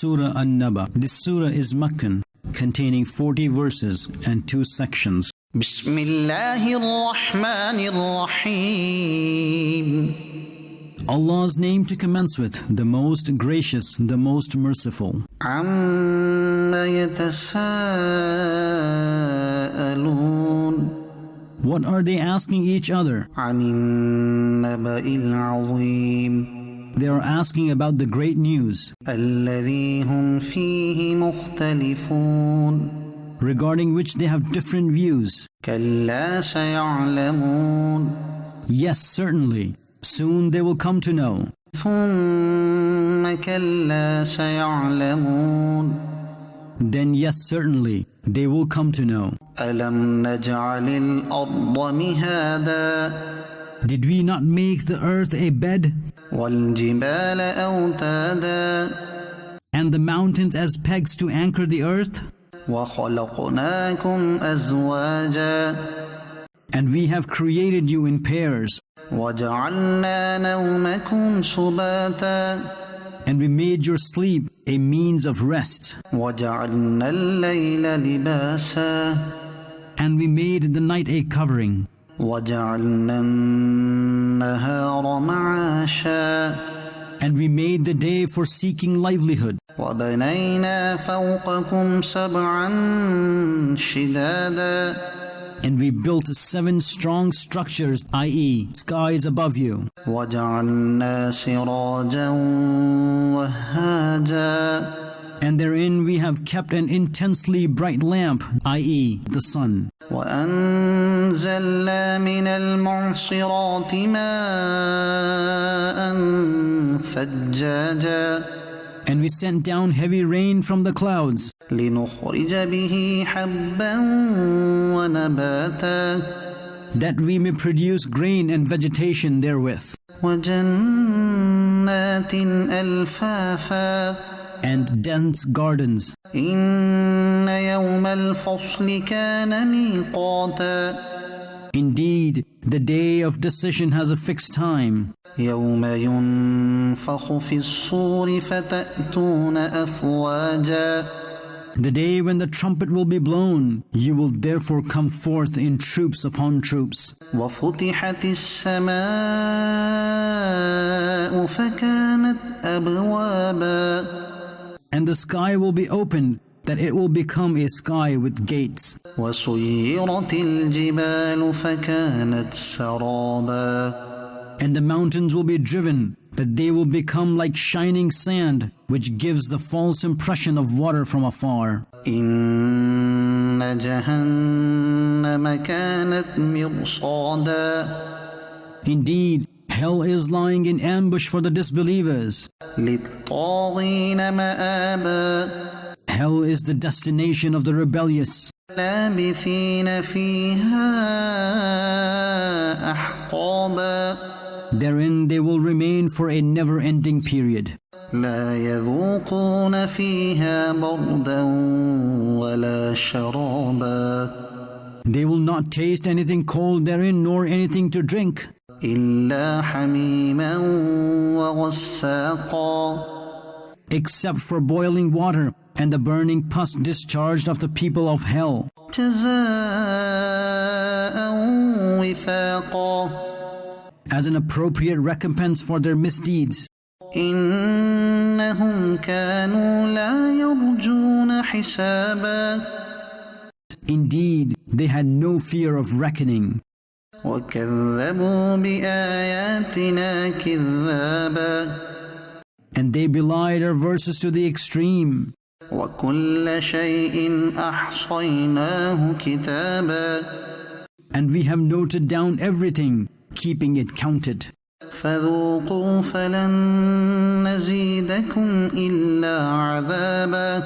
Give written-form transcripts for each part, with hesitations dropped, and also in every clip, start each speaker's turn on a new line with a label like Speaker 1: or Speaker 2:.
Speaker 1: Surah An-Naba. This surah is Meccan, containing 40 verses and 2 sections.
Speaker 2: بسم الله الرحمن الرحيم.
Speaker 1: Allah's name to commence with, the most gracious, the most merciful.
Speaker 2: عما يتساءلون.
Speaker 1: What are they asking each other?
Speaker 2: عن النبأ العظيم.
Speaker 1: They are asking about the great news,
Speaker 2: الذي هم فيه مختلفون.
Speaker 1: regarding which they have different views.
Speaker 2: كلا سيعلمون.
Speaker 1: Yes, certainly. Soon they will come to know.
Speaker 2: ثم كلا سيعلمون.
Speaker 1: Then yes, certainly, they will come to know.
Speaker 2: ألم نجعل الأرض مهادا.
Speaker 1: Did we not make the earth a bed,
Speaker 2: والجبال أوتادا.
Speaker 1: and the mountains as pegs to anchor the earth?
Speaker 2: وخلقناكم أزواجا.
Speaker 1: And we have created you in pairs,
Speaker 2: وجعلنا نومكم سباتا.
Speaker 1: and we made your sleep a means of rest,
Speaker 2: وجعلنا الليل لباسا.
Speaker 1: and we made the night a covering,
Speaker 2: وجعلنا النهار معاشا.
Speaker 1: and we made the day for seeking livelihood,
Speaker 2: وبنينا فوقكم سبعا شدادا.
Speaker 1: and we built 7 strong structures, i.e., skies above you,
Speaker 2: وجعلنا سراجا وهاجا.
Speaker 1: and therein we have kept an intensely bright lamp, i.e., the sun.
Speaker 2: وأنزلنا من المعصرات ماء ثجاجا.
Speaker 1: And we sent down heavy rain from the clouds,
Speaker 2: لنخرج به حبا ونباتا.
Speaker 1: that we may produce grain and vegetation therewith,
Speaker 2: وجنات ألفافا.
Speaker 1: and dense gardens.
Speaker 2: إن يوم الفصل كان ميقاتا.
Speaker 1: Indeed, the day of decision has a fixed time,
Speaker 2: يوم ينفخ في الصور فتأتون أفواجا.
Speaker 1: the day when the trumpet will be blown. You will therefore come forth in troops upon troops.
Speaker 2: وفتحت السماء فكانت أبوابا.
Speaker 1: And the sky will be opened, that it will become a sky with gates.
Speaker 2: وسيرت الجبال فكانت سرابا.
Speaker 1: And the mountains will be driven, that they will become like shining sand, which gives the false impression of water from afar.
Speaker 2: إن جهنم كانت مرصادا.
Speaker 1: Indeed, hell is lying in ambush for the disbelievers.
Speaker 2: للطاغين مآبا.
Speaker 1: Hell is the destination of the rebellious.
Speaker 2: لابثين فيها أحقابا.
Speaker 1: Therein they will remain for a never-ending period.
Speaker 2: لا يذوقون فيها بردا ولا شرابا.
Speaker 1: They will not taste anything cold therein, nor anything to drink,
Speaker 2: إلا حميما وغساقا.
Speaker 1: except for boiling water and the burning pus discharged of the people of hell,
Speaker 2: جزاء وفاقا.
Speaker 1: as an appropriate recompense for their misdeeds.
Speaker 2: إنهم كانوا لا يرجون حسابا.
Speaker 1: Indeed, they had no fear of reckoning,
Speaker 2: وكذبوا بآياتنا كذابا.
Speaker 1: and they belied our verses to the extreme.
Speaker 2: وكل شيء أحصيناه كتابا.
Speaker 1: And we have noted down everything, keeping it counted.
Speaker 2: فذوقوا فلن نزيدكم إلا عذابا.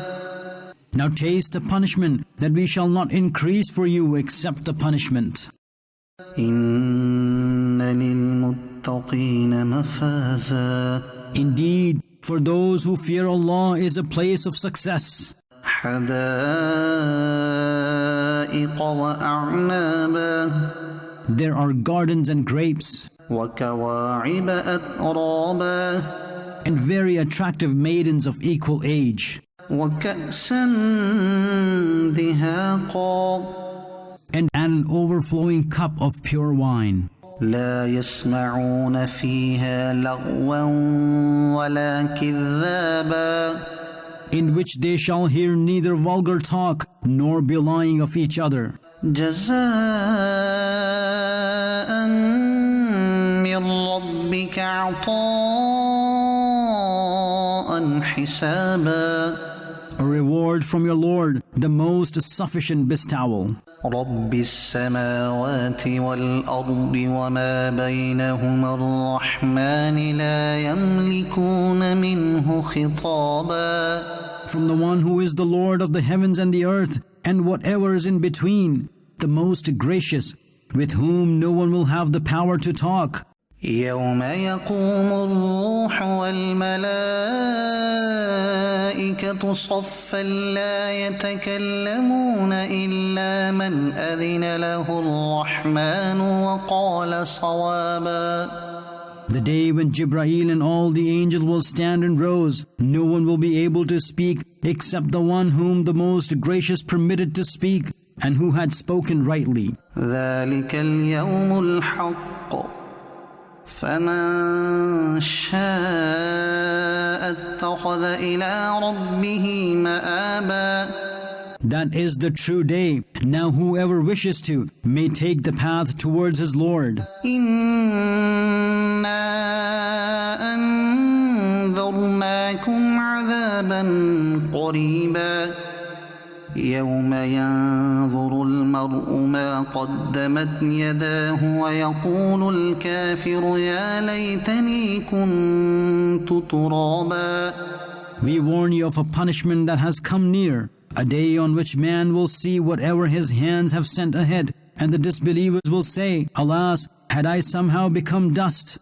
Speaker 1: Now taste the punishment, that we shall not increase for you except the punishment.
Speaker 2: إن للمتقين مفازا.
Speaker 1: Indeed, for those who fear Allah is a place of success.
Speaker 2: حدائق وأعنابا.
Speaker 1: There are gardens and grapes,
Speaker 2: وكواعب أترابا.
Speaker 1: and very attractive maidens of equal age,
Speaker 2: وكأسا دهاقا
Speaker 1: and an overflowing cup of pure wine.
Speaker 2: لا يسمعون فيها لغوا ولا كذابا
Speaker 1: In which they shall hear neither vulgar talk nor belying of each other.
Speaker 2: جزاء من ربك عطاء حسابا
Speaker 1: A reward from your Lord, the most sufficient bestowal.
Speaker 2: رب السماوات والأرض وما بينهما الرحمن لا يملكون منه خطابا
Speaker 1: From the one who is the Lord of the heavens and the earth, and whatever is in between, the most gracious, with whom no one will have the power to talk.
Speaker 2: يوم يقوم الروح والملائكة صفا لا يتكلمون إلا من أذن له الرحمن وقال صوابا
Speaker 1: The day when Jibreel and all the angels will stand in rows, no one will be able to speak except the one whom the most gracious permitted to speak and who had spoken rightly.
Speaker 2: ذلك اليوم الحق فمن شاء اتخذ إلى ربه مآبا
Speaker 1: That is the true day. Now whoever wishes to may take the path towards his Lord.
Speaker 2: إنا أنذرناكم عذابا قريبا يوم ينظر المرء ما قدمت يداه ويقول الكافر يا ليتني كنت ترابا
Speaker 1: We warn you of a punishment that has come near, a day on which man will see whatever his hands have sent ahead, and the disbelievers will say, Alas, had I somehow become dust.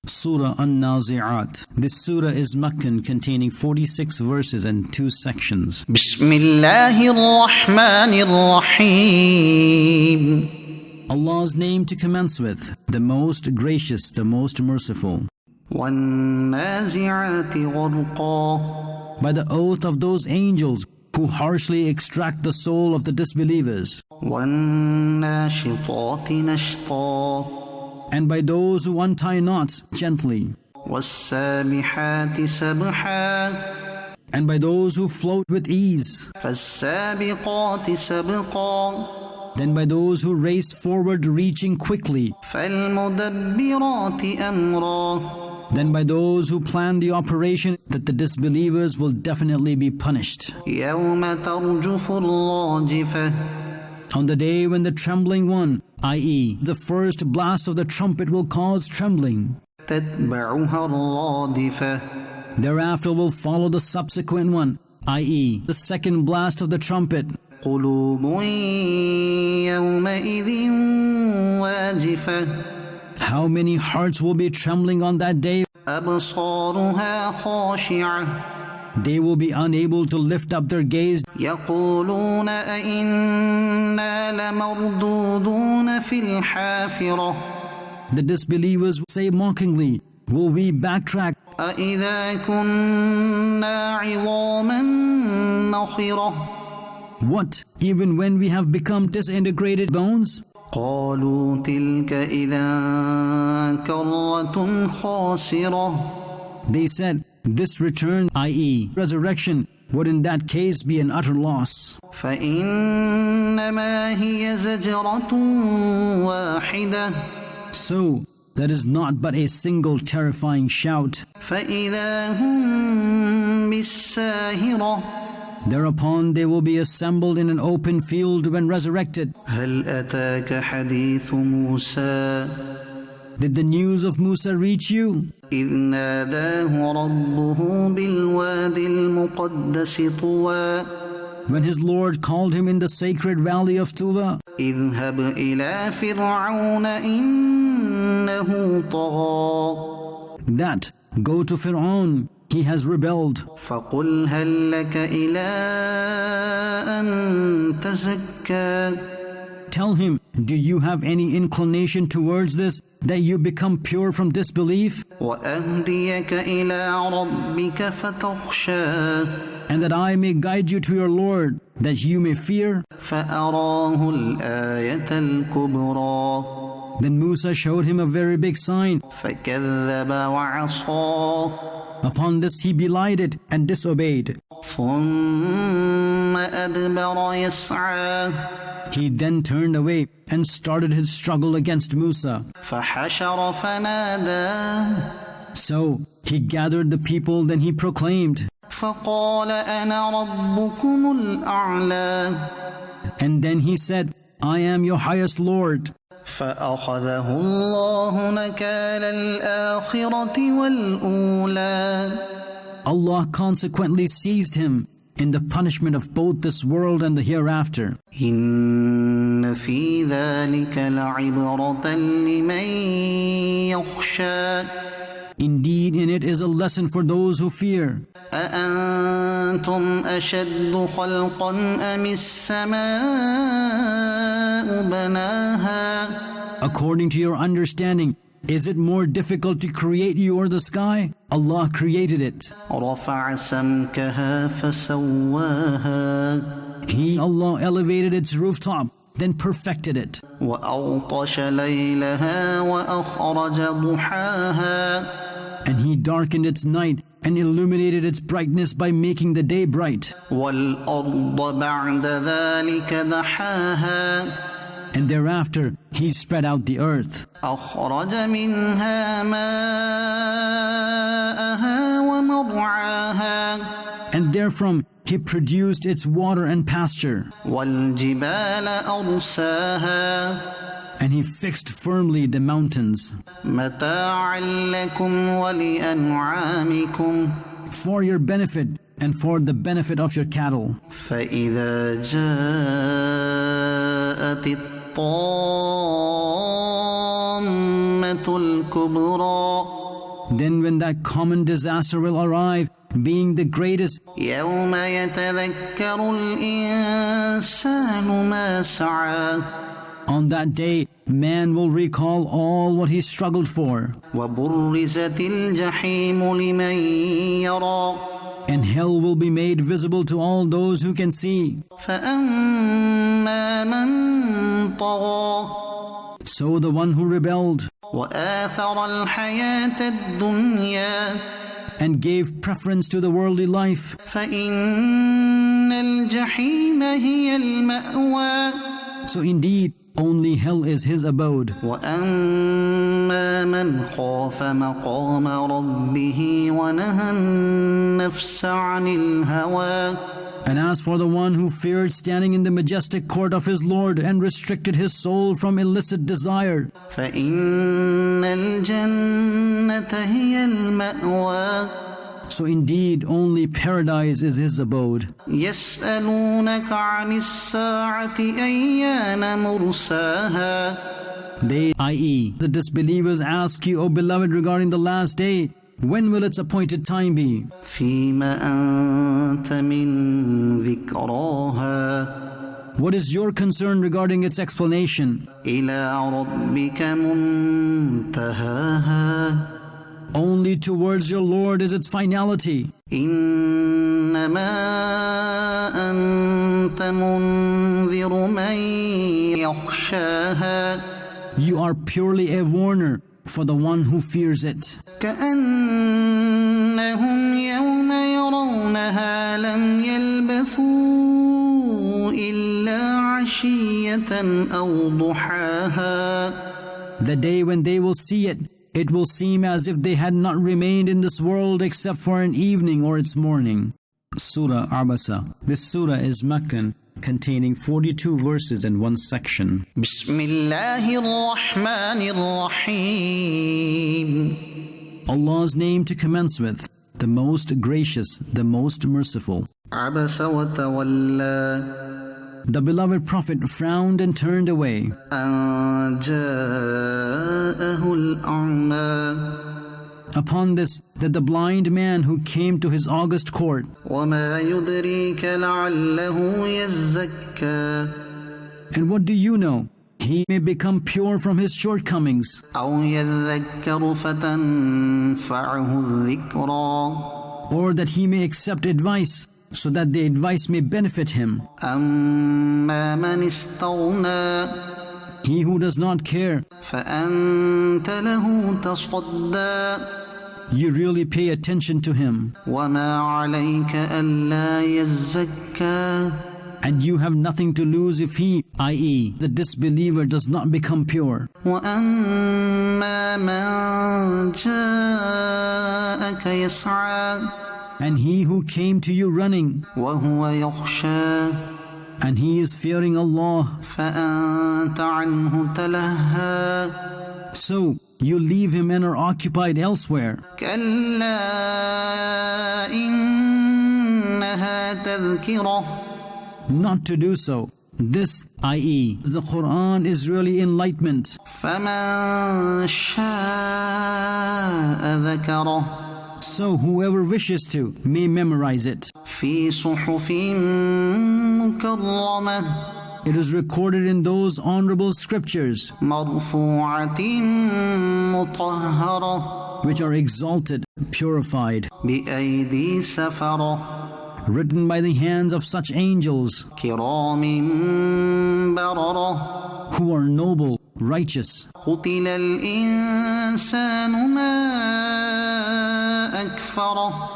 Speaker 1: Surah An-Nazi'at. This surah is Meccan, containing 46 verses and 2 sections.
Speaker 2: بسم الله الرحمن الرحيم
Speaker 1: Allah's name to commence with, the most gracious, the most merciful.
Speaker 2: والنازعات غرقا
Speaker 1: By the oath of those angels who harshly extract the soul of the disbelievers,
Speaker 2: والناشطات نشطا
Speaker 1: and by those who untie knots gently,
Speaker 2: والسابحات سبحا
Speaker 1: and by those who float with ease,
Speaker 2: فالسابقات سبقا
Speaker 1: then by those who race forward reaching quickly,
Speaker 2: فالمدبرات أمرا
Speaker 1: then by those who plan the operation that the disbelievers will definitely be punished.
Speaker 2: يوم ترجف الراجفة
Speaker 1: On the day when the trembling one, i.e., the first blast of the trumpet will cause trembling,
Speaker 2: تتبعها الرادفة
Speaker 1: thereafter will follow the subsequent one, i.e., the second blast of the trumpet.
Speaker 2: قلوب يومئذ واجفة
Speaker 1: How many hearts will be trembling on that day?
Speaker 2: أبصارها خاشعة
Speaker 1: They will be unable to lift up their gaze.
Speaker 2: يقولون أئنا لمردودون في الحافرة
Speaker 1: The disbelievers will say mockingly, will we backtrack?
Speaker 2: أئذا كنا عظاما نخرة
Speaker 1: What, even when we have become disintegrated bones?
Speaker 2: قالوا تلك إذا كرة خاسرة
Speaker 1: They said, this return, i.e., resurrection, would in that case be an utter loss.
Speaker 2: فإنما هي زجرة واحدة
Speaker 1: So, that is not but a single terrifying shout.
Speaker 2: فإذا هم بالساهرة
Speaker 1: Thereupon they will be assembled in an open field when resurrected.
Speaker 2: هل أتاك حديث موسى
Speaker 1: Did the news of Musa reach you?
Speaker 2: إذ ناداه ربه بالوادي المقدس طوى
Speaker 1: When his Lord called him in the sacred valley of Tuwa,
Speaker 2: اذهب إلى فرعون إنه طغى
Speaker 1: that, go to Fir'aun, he has rebelled.
Speaker 2: فقل هل لك إلى أن تزكى
Speaker 1: Tell him, do you have any inclination towards this, that you become pure from disbelief,
Speaker 2: وأهديك إلى ربك فتخشى
Speaker 1: and that I may guide you to your Lord, that you may fear?
Speaker 2: فأراه الآية الكبرى
Speaker 1: Then Musa showed him a very big sign.
Speaker 2: فكذب وعصى
Speaker 1: Upon this he belied it and disobeyed.
Speaker 2: ثم أدبر يسعى
Speaker 1: He then turned away and started his struggle against Musa.
Speaker 2: فحشر فنادى
Speaker 1: So he gathered the people, then he proclaimed,
Speaker 2: فقال أنا ربكم الأعلى
Speaker 1: and then he said, I am your highest Lord.
Speaker 2: فأخذه الله نكال الآخرة والأولى
Speaker 1: Allah consequently seized him in the punishment of both this world and the hereafter.
Speaker 2: إن في ذلك لعبرة لمن يخشى
Speaker 1: Indeed, in it is a lesson for those who fear.
Speaker 2: أأنتم أشد خلقا أم السماء بناها
Speaker 1: According to your understanding, is it more difficult to create you or the sky? Allah created it.
Speaker 2: رفع سمكها فسواها
Speaker 1: He, Allah, elevated its rooftop, then perfected it.
Speaker 2: وأغطش ليلها وأخرج ضحاها
Speaker 1: And He darkened its night and illuminated its brightness by making the day bright.
Speaker 2: والأرض بعد ذلك دحاها
Speaker 1: And thereafter He spread out the earth.
Speaker 2: أخرج منها ماءها ومرعاها
Speaker 1: And therefrom He produced its water and pasture.
Speaker 2: والجبال أرساها
Speaker 1: And He fixed firmly the mountains
Speaker 2: متاعا لكم ولأنعامكم
Speaker 1: for your benefit and for the benefit of your cattle.
Speaker 2: فإذا جاءت الطامة الكبرى
Speaker 1: Then when that common disaster will arrive, being the greatest,
Speaker 2: يوم يتذكر الإنسان ما سعى
Speaker 1: on that day man will recall all what he struggled for,
Speaker 2: وبرزت الجحيم لمن يرى
Speaker 1: and hell will be made visible to all those who can see.
Speaker 2: فأما من طغى
Speaker 1: So the one who rebelled
Speaker 2: وآثر الحياة الدنيا
Speaker 1: and gave preference to the worldly life,
Speaker 2: فإن الجحيم هي المأوى
Speaker 1: so indeed only hell is his abode.
Speaker 2: وأما من خاف مقام ربه ونهى النفس عن الهوى
Speaker 1: And as for the one who feared standing in the majestic court of his Lord and restricted his soul from illicit desire,
Speaker 2: فإن الجنة هي المأوى
Speaker 1: so indeed only paradise is his abode.
Speaker 2: يسألونك عن الساعة أيان مرساها
Speaker 1: They, i.e., the disbelievers, ask you, O beloved, regarding the last day, when will its appointed time be?
Speaker 2: فيما أنت من ذكراها
Speaker 1: What is your concern regarding its explanation?
Speaker 2: إلى ربك منتهاها
Speaker 1: Only towards your Lord is its finality.
Speaker 2: إنما أنت منذر من يخشاها
Speaker 1: You are purely a warner for the one who fears it.
Speaker 2: كأنهم يوم يرونها لم يلبثوا إلا عشية أو ضحاها
Speaker 1: The day when they will see it, it will seem as if they had not remained in this world except for an evening or its morning. Surah Abasa. This surah is Meccan, containing 42 verses and one section.
Speaker 2: بسم الله الرحمن الرحيم
Speaker 1: Allah's name to commence with, the most gracious, the most merciful.
Speaker 2: عبس وتولى
Speaker 1: The beloved Prophet frowned and turned away
Speaker 2: أن جاءه الأعمى
Speaker 1: upon this, that the blind man who came to his august court,
Speaker 2: وما يدريك لعله يزكى
Speaker 1: And what do you know? He may become pure from his shortcomings,
Speaker 2: أو يذكر فتنفعه الذكرى
Speaker 1: or that he may accept advice, so that the advice may benefit him.
Speaker 2: أما من استغنى
Speaker 1: He who does not care,
Speaker 2: فأنت له تصدى
Speaker 1: you really pay attention to him,
Speaker 2: وما عليك ألا يزكى
Speaker 1: and you have nothing to lose if he, i.e., the disbeliever, does not become pure.
Speaker 2: وأما من جاءك يسعى
Speaker 1: And he who came to you running,
Speaker 2: وهو يخشى
Speaker 1: and he is fearing Allah,
Speaker 2: فأنت عنه تلهى
Speaker 1: so you leave him and are occupied elsewhere.
Speaker 2: كلا إنها تذكرة
Speaker 1: Not to do so. This, i.e., the Quran, is really enlightenment.
Speaker 2: فمن شاء ذكره
Speaker 1: So whoever wishes to may memorize it.
Speaker 2: في صحف مكرمة
Speaker 1: It is recorded in those honorable scriptures
Speaker 2: مرفوعة مطهرة
Speaker 1: which are exalted, purified,
Speaker 2: بأيدي سفرة
Speaker 1: written by the hands of such angels
Speaker 2: كرام بررة
Speaker 1: who are noble, righteous.
Speaker 2: قتل الإنسان ما أكفره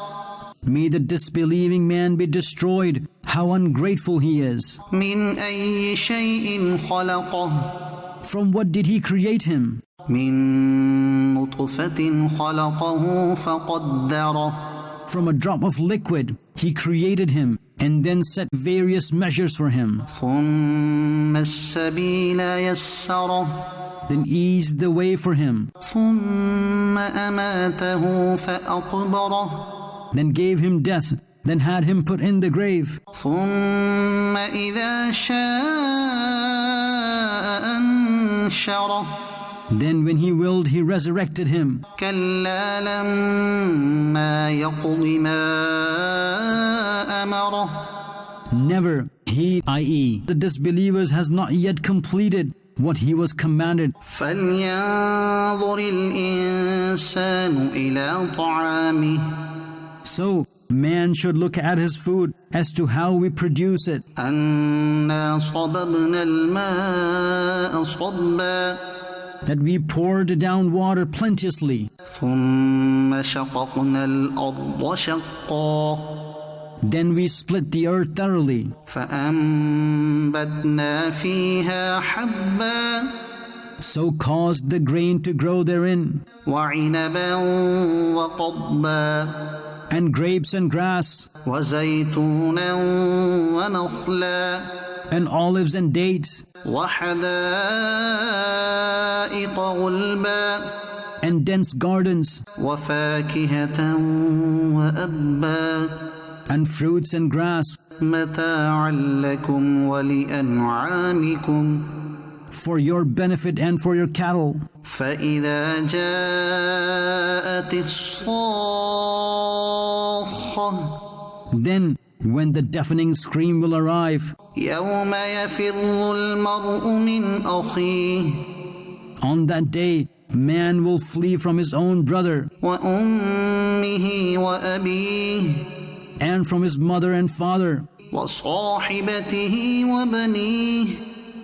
Speaker 1: May the disbelieving man be destroyed. How ungrateful he is.
Speaker 2: من أي شيء خلقه
Speaker 1: From what did he create him?
Speaker 2: من نطفة خلقه فقدره
Speaker 1: From a drop of liquid, he created him and then set various measures for him.
Speaker 2: ثم السبيل يسره
Speaker 1: Then eased the way for him.
Speaker 2: ثم أماته فأقبره
Speaker 1: Then gave him death. Then had him put in the grave.
Speaker 2: ثم إذا شاء أنشره
Speaker 1: Then when he willed, he resurrected him.
Speaker 2: كلا لما يقض ما أمره
Speaker 1: Never, he, i.e., the disbelievers, has not yet completed what he was commanded.
Speaker 2: فلينظر الإنسان إلى طعامه
Speaker 1: So, man should look at his food as to how we produce it.
Speaker 2: أنا صببنا الماء صبا
Speaker 1: That we poured down water plenteously.
Speaker 2: ثم شققنا الأرض شقا
Speaker 1: Then we split the earth thoroughly.
Speaker 2: فأنبتنا فيها حبا
Speaker 1: So caused the grain to grow therein,
Speaker 2: وعنبا وقضبا
Speaker 1: and grapes and grass,
Speaker 2: وزيتونا ونخلا
Speaker 1: and olives and dates,
Speaker 2: وحدائق غلبا
Speaker 1: and dense gardens,
Speaker 2: وفاكهة وأبا
Speaker 1: and fruits and grass,
Speaker 2: متاعا لكم ولأنعامكم
Speaker 1: for your benefit and for your cattle.
Speaker 2: فإذا جاءت الصاخة
Speaker 1: Then, when the deafening scream will arrive,
Speaker 2: يوم يفر المرء من أخيه
Speaker 1: on that day, man will flee from his own brother,
Speaker 2: وأمه وأبيه
Speaker 1: and from his mother and father,
Speaker 2: وصاحبته وبنيه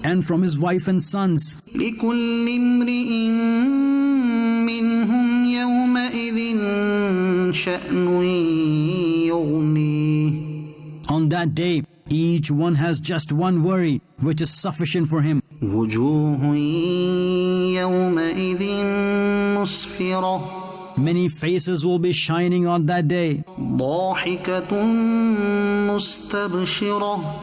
Speaker 1: and from his wife and sons.
Speaker 2: لكل امرئ منهم يومئذ شأن يغنيه
Speaker 1: On that day, each one has just one worry, which is sufficient for him.
Speaker 2: وجوه يومئذ مسفرة
Speaker 1: Many faces will be shining on that day,
Speaker 2: ضاحكة مستبشرة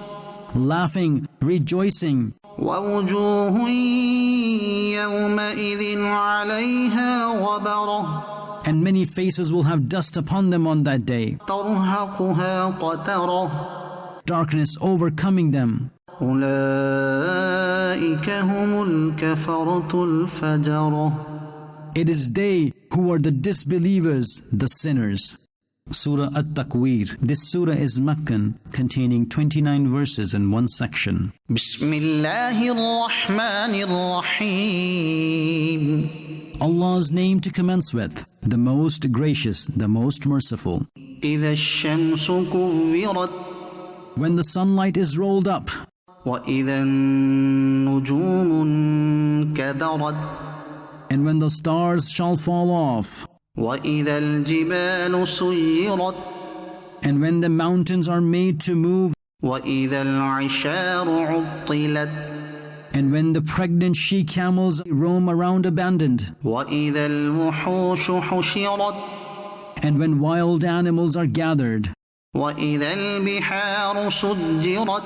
Speaker 1: laughing, rejoicing,
Speaker 2: ووجوه يومئذ عليها غبرة
Speaker 1: and many faces will have dust upon them on that day,
Speaker 2: ترهقها قترة
Speaker 1: darkness overcoming them.
Speaker 2: أولئك هم الكفرة الفجرة
Speaker 1: It is they who are the disbelievers, the sinners. Surah At-Takwir. This surah is Meccan, containing 29 verses in one section.
Speaker 2: بسم الله الرحمن الرحيم.
Speaker 1: Allah's name to commence with, the most gracious, the most merciful.
Speaker 2: إذا الشمس كورت
Speaker 1: When the sunlight is rolled up,
Speaker 2: وإذا النجوم انكدرت
Speaker 1: and when the stars shall fall off,
Speaker 2: وإذا الجبال سيرت
Speaker 1: and when the mountains are made to move,
Speaker 2: وإذا العشار عطلت
Speaker 1: and when the pregnant she-camels roam around abandoned,
Speaker 2: وإذا الوحوش حشرت
Speaker 1: and when wild animals are gathered,
Speaker 2: وإذا البحار سجرت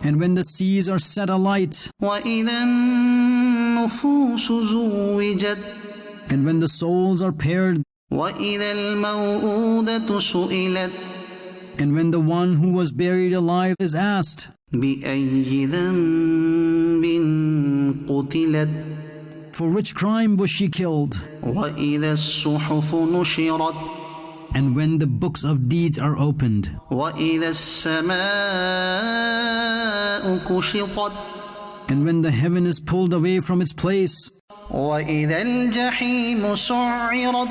Speaker 1: and when the seas are set alight,
Speaker 2: وإذا النفوس زوجت
Speaker 1: and when the souls are paired,
Speaker 2: وإذا الموءودة سئلت
Speaker 1: and when the one who was buried alive is asked,
Speaker 2: بأي ذنب قتلت
Speaker 1: for which crime was she killed?
Speaker 2: وإذا الصحف نشرت
Speaker 1: And when the books of deeds are opened,
Speaker 2: وإذا السماء كشطت
Speaker 1: and when the heaven is pulled away from its place,
Speaker 2: وإذا الجحيم سعرت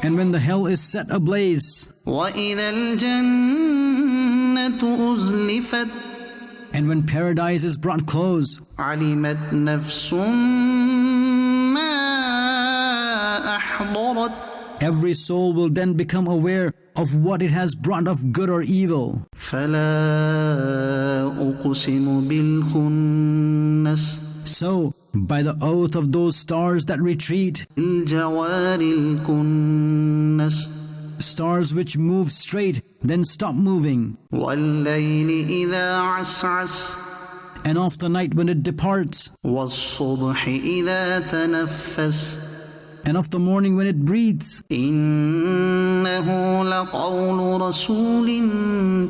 Speaker 1: and when the hell is set ablaze,
Speaker 2: وإذا الجنة أزلفت
Speaker 1: and when paradise is brought close,
Speaker 2: علمت نفس ما أحضرت
Speaker 1: every soul will then become aware of what it has brought of good or evil.
Speaker 2: فلا أقسم بالخنس
Speaker 1: So, by the oath of those stars that retreat,
Speaker 2: الجوار الكنس
Speaker 1: stars which move straight, then stop moving,
Speaker 2: والليل إذا عسعس
Speaker 1: and of the night when it departs,
Speaker 2: والصبح إذا تنفس
Speaker 1: and of the morning when it breathes,
Speaker 2: إنه لقول رسول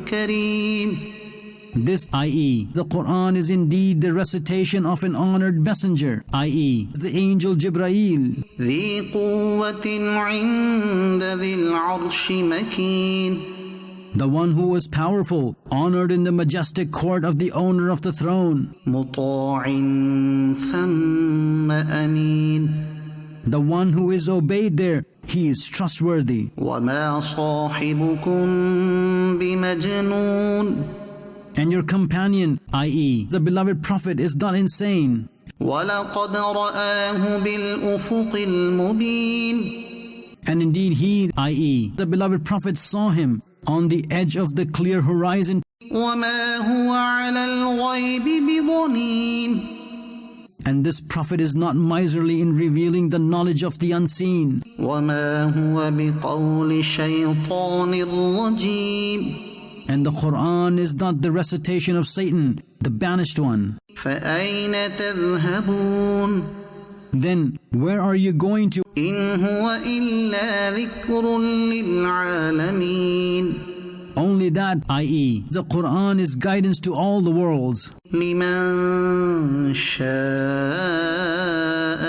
Speaker 2: كريم.
Speaker 1: This, i.e., the Quran is indeed the recitation of an honored messenger, i.e., the angel Jibraeel,
Speaker 2: ذي قوة عند ذي العرش مكين.
Speaker 1: the one who was powerful, honored in the majestic court of the owner of the throne,
Speaker 2: مطاع ثم أمين.
Speaker 1: the one who is obeyed there, he is trustworthy.
Speaker 2: وما صاحبكم بمجنون.
Speaker 1: And your companion, i.e., the beloved Prophet, is not insane.
Speaker 2: ولقد رآه بالأفق المبين.
Speaker 1: And indeed he, i.e., the beloved Prophet, saw him on the edge of the clear horizon.
Speaker 2: وما هو على الغيب بضنين.
Speaker 1: And this Prophet is not miserly in revealing the knowledge of the unseen.
Speaker 2: وما هو بقول شيطان رجيم.
Speaker 1: And the Quran is not the recitation of Satan, the banished one.
Speaker 2: فأين تذهبون.
Speaker 1: Then where are you going to?
Speaker 2: إن هو إلا ذكر للعالمين.
Speaker 1: Only that, i.e., the Quran is guidance to all the worlds.
Speaker 2: لمن شاء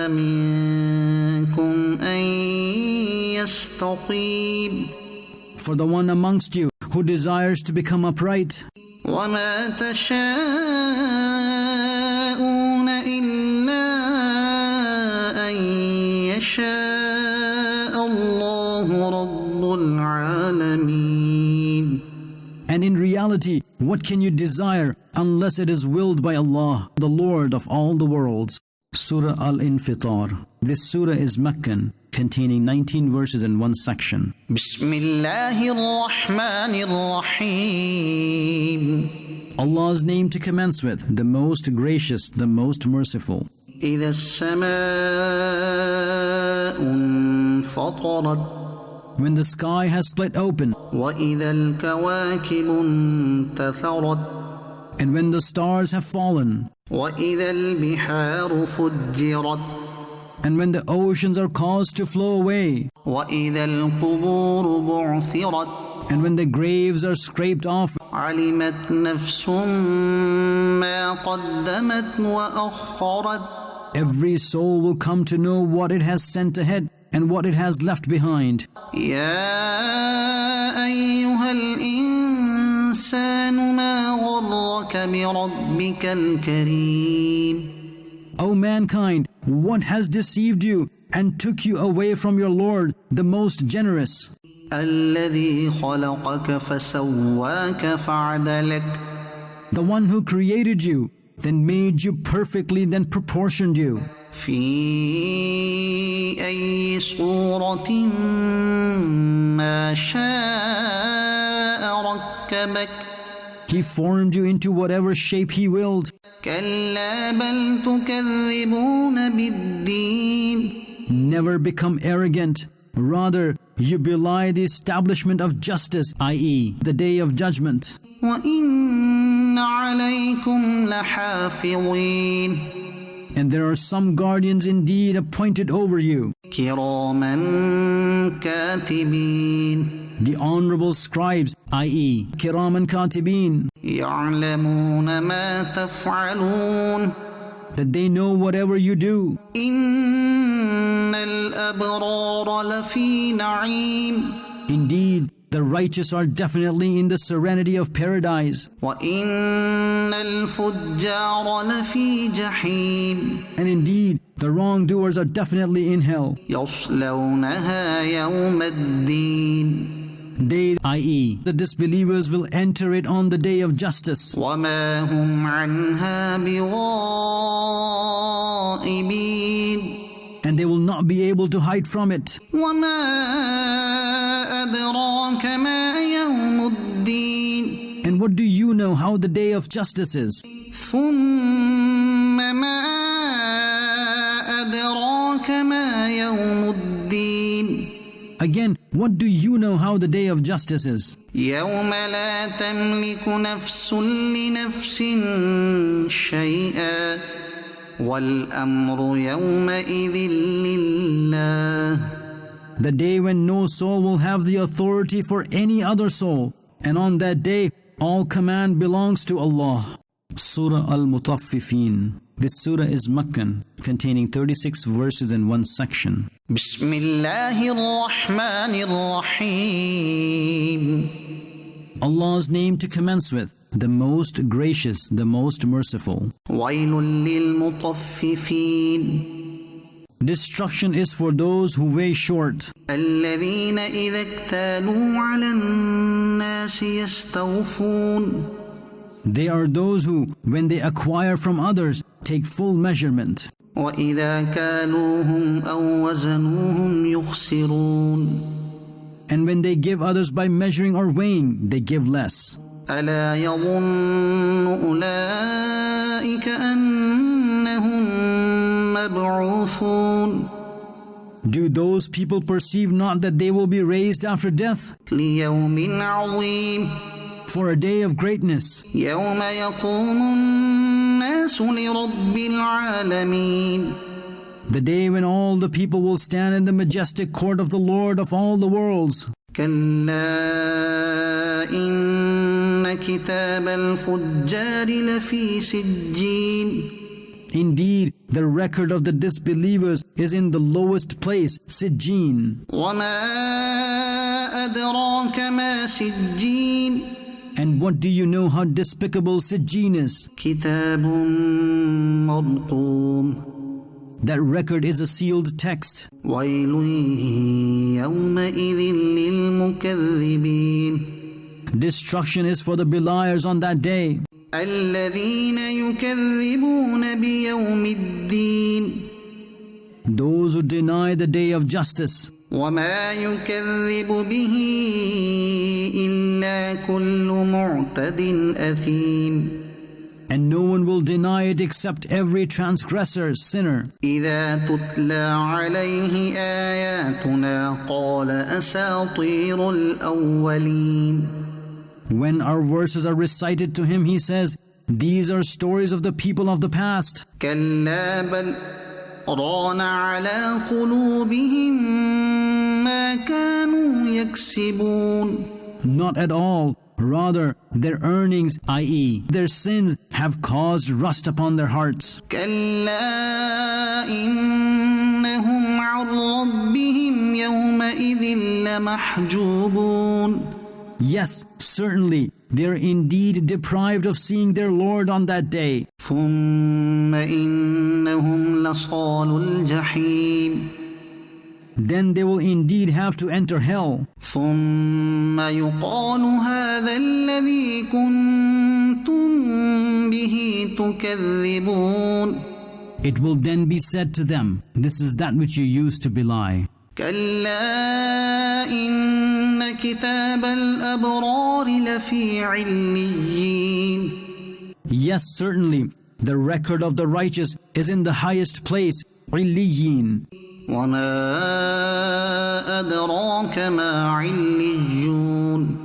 Speaker 2: منكم أن يستقيم.
Speaker 1: For the one amongst you who desires to become upright.
Speaker 2: وما تشاءون إلا أن يشاء الله رب العالمين.
Speaker 1: And in reality, what can you desire unless it is willed by Allah, the Lord of all the worlds? Surah Al-Infitar. This surah is Meccan, containing 19 verses in one section.
Speaker 2: بسم الله الرحمن الرحيم.
Speaker 1: Allah's name to commence with, the most gracious, the most merciful.
Speaker 2: إذا السماء انفطرت
Speaker 1: When the sky has split open,
Speaker 2: وإذا الكواكب انتثرت
Speaker 1: and when the stars have fallen,
Speaker 2: وإذا البحار فجرت
Speaker 1: and when the oceans are caused to flow away,
Speaker 2: وإذا القبور بعثرت
Speaker 1: and when the graves are scraped off,
Speaker 2: علمت نفس ما قدمت وأخرت.
Speaker 1: every soul will come to know what it has sent ahead and what it has left behind.
Speaker 2: يا أيها الإنسان ما غرك بربك الكريم.
Speaker 1: O mankind, what has deceived you and took you away from your Lord, the most generous?
Speaker 2: الذي خلقك فسواك فعدلك.
Speaker 1: The one who created you, then made you perfectly, then proportioned you.
Speaker 2: في أي صورة ما شاء ركبك.
Speaker 1: He formed you into whatever shape He willed.
Speaker 2: كلا بل تكذبون بالدين.
Speaker 1: Never become arrogant. Rather, you belie the establishment of justice, i.e., the day of judgment.
Speaker 2: وإن عليكم لحافظين.
Speaker 1: And there are some guardians indeed appointed over you,
Speaker 2: كراما كاتبين.
Speaker 1: the honorable scribes, i.e., Kiraman Katibin,
Speaker 2: يعلمون ما تفعلون.
Speaker 1: that they know whatever you do.
Speaker 2: إن الأبرار لفي نعيم.
Speaker 1: Indeed, the righteous are definitely in the serenity of paradise,
Speaker 2: وإن الفجار لفي جحيم.
Speaker 1: and indeed, the wrongdoers are definitely in hell.
Speaker 2: يصلونها يوم الدين.
Speaker 1: They, i.e., the disbelievers, will enter it on the day of justice,
Speaker 2: وما هم عنها بغائبين.
Speaker 1: and they will not be able to hide from it.
Speaker 2: وما أدراك ما يوم الدين.
Speaker 1: And what do you know how the day of justice is?
Speaker 2: ثم ما أدراك ما يوم الدين.
Speaker 1: Again, what do you know how the day of justice is?
Speaker 2: يوم لا تملك نفس لنفس شيئا والأمر يومئذ لله.
Speaker 1: The day when no soul will have the authority for any other soul, and on that day all command belongs to Allah. Surah Al-Mutaffifin. This surah is Meccan, containing 36 verses in one section.
Speaker 2: بسم الله الرحمن الرحيم.
Speaker 1: Allah's name to commence with, the most gracious, the most merciful.
Speaker 2: ويل للمطففين.
Speaker 1: Destruction is for those who weigh short,
Speaker 2: الذين إذا اكتالوا على الناس يستوفون.
Speaker 1: they are those who, when they acquire from others, take full measurement,
Speaker 2: وإذا كالوهم أو وزنوهم يخسرون.
Speaker 1: and when they give others by measuring or weighing, they give less.
Speaker 2: ألا يظن أولئك أنهم مبعوثون.
Speaker 1: Do those people perceive not that they will be raised after death
Speaker 2: ليوم عظيم.
Speaker 1: for a day of greatness,
Speaker 2: يوم يقوم الناس لرب العالمين.
Speaker 1: the day when all the people will stand in the majestic court of the Lord of all the worlds.
Speaker 2: كلا إن كتاب الفجار لفي سجين.
Speaker 1: Indeed, the record of the disbelievers is in the lowest place, Sijjin.
Speaker 2: وما أدراك ما سجين.
Speaker 1: And what do you know how despicable Sijjin is?
Speaker 2: كتاب مرقوم.
Speaker 1: That record is a sealed text.
Speaker 2: ويل يومئذ للمكذبين.
Speaker 1: Destruction is for the beliers on that day,
Speaker 2: الذين يكذبون بيوم الدين.
Speaker 1: those who deny the day of justice.
Speaker 2: وما يكذب به إلا كل معتد أثيم.
Speaker 1: And no one will deny it except every transgressor, sinner.
Speaker 2: إذا تتلى عليه آياتنا قال أساطير الأولين.
Speaker 1: When our verses are recited to him, he says, these are stories of the people of the past.
Speaker 2: كلا بل ران على قلوبهم ما كانوا يكسبون.
Speaker 1: Not at all. Rather, their earnings, i.e., their sins, have caused rust upon their hearts.
Speaker 2: كلا إنهم عن ربهم يومئذ لمحجوبون.
Speaker 1: Yes, certainly, they are indeed deprived of seeing their Lord on that day.
Speaker 2: ثم إنهم لصالو الجحيم.
Speaker 1: Then they will indeed have to enter hell.
Speaker 2: ثم يقال هذا الذي كنتم به تكذبون.
Speaker 1: It will then be said to them, this is that which you used to belie.
Speaker 2: كلا إن كتاب الأبرار لفي عليين.
Speaker 1: Yes, certainly, the record of the righteous is in the highest place, عليين.
Speaker 2: وما أدراك ما عليون.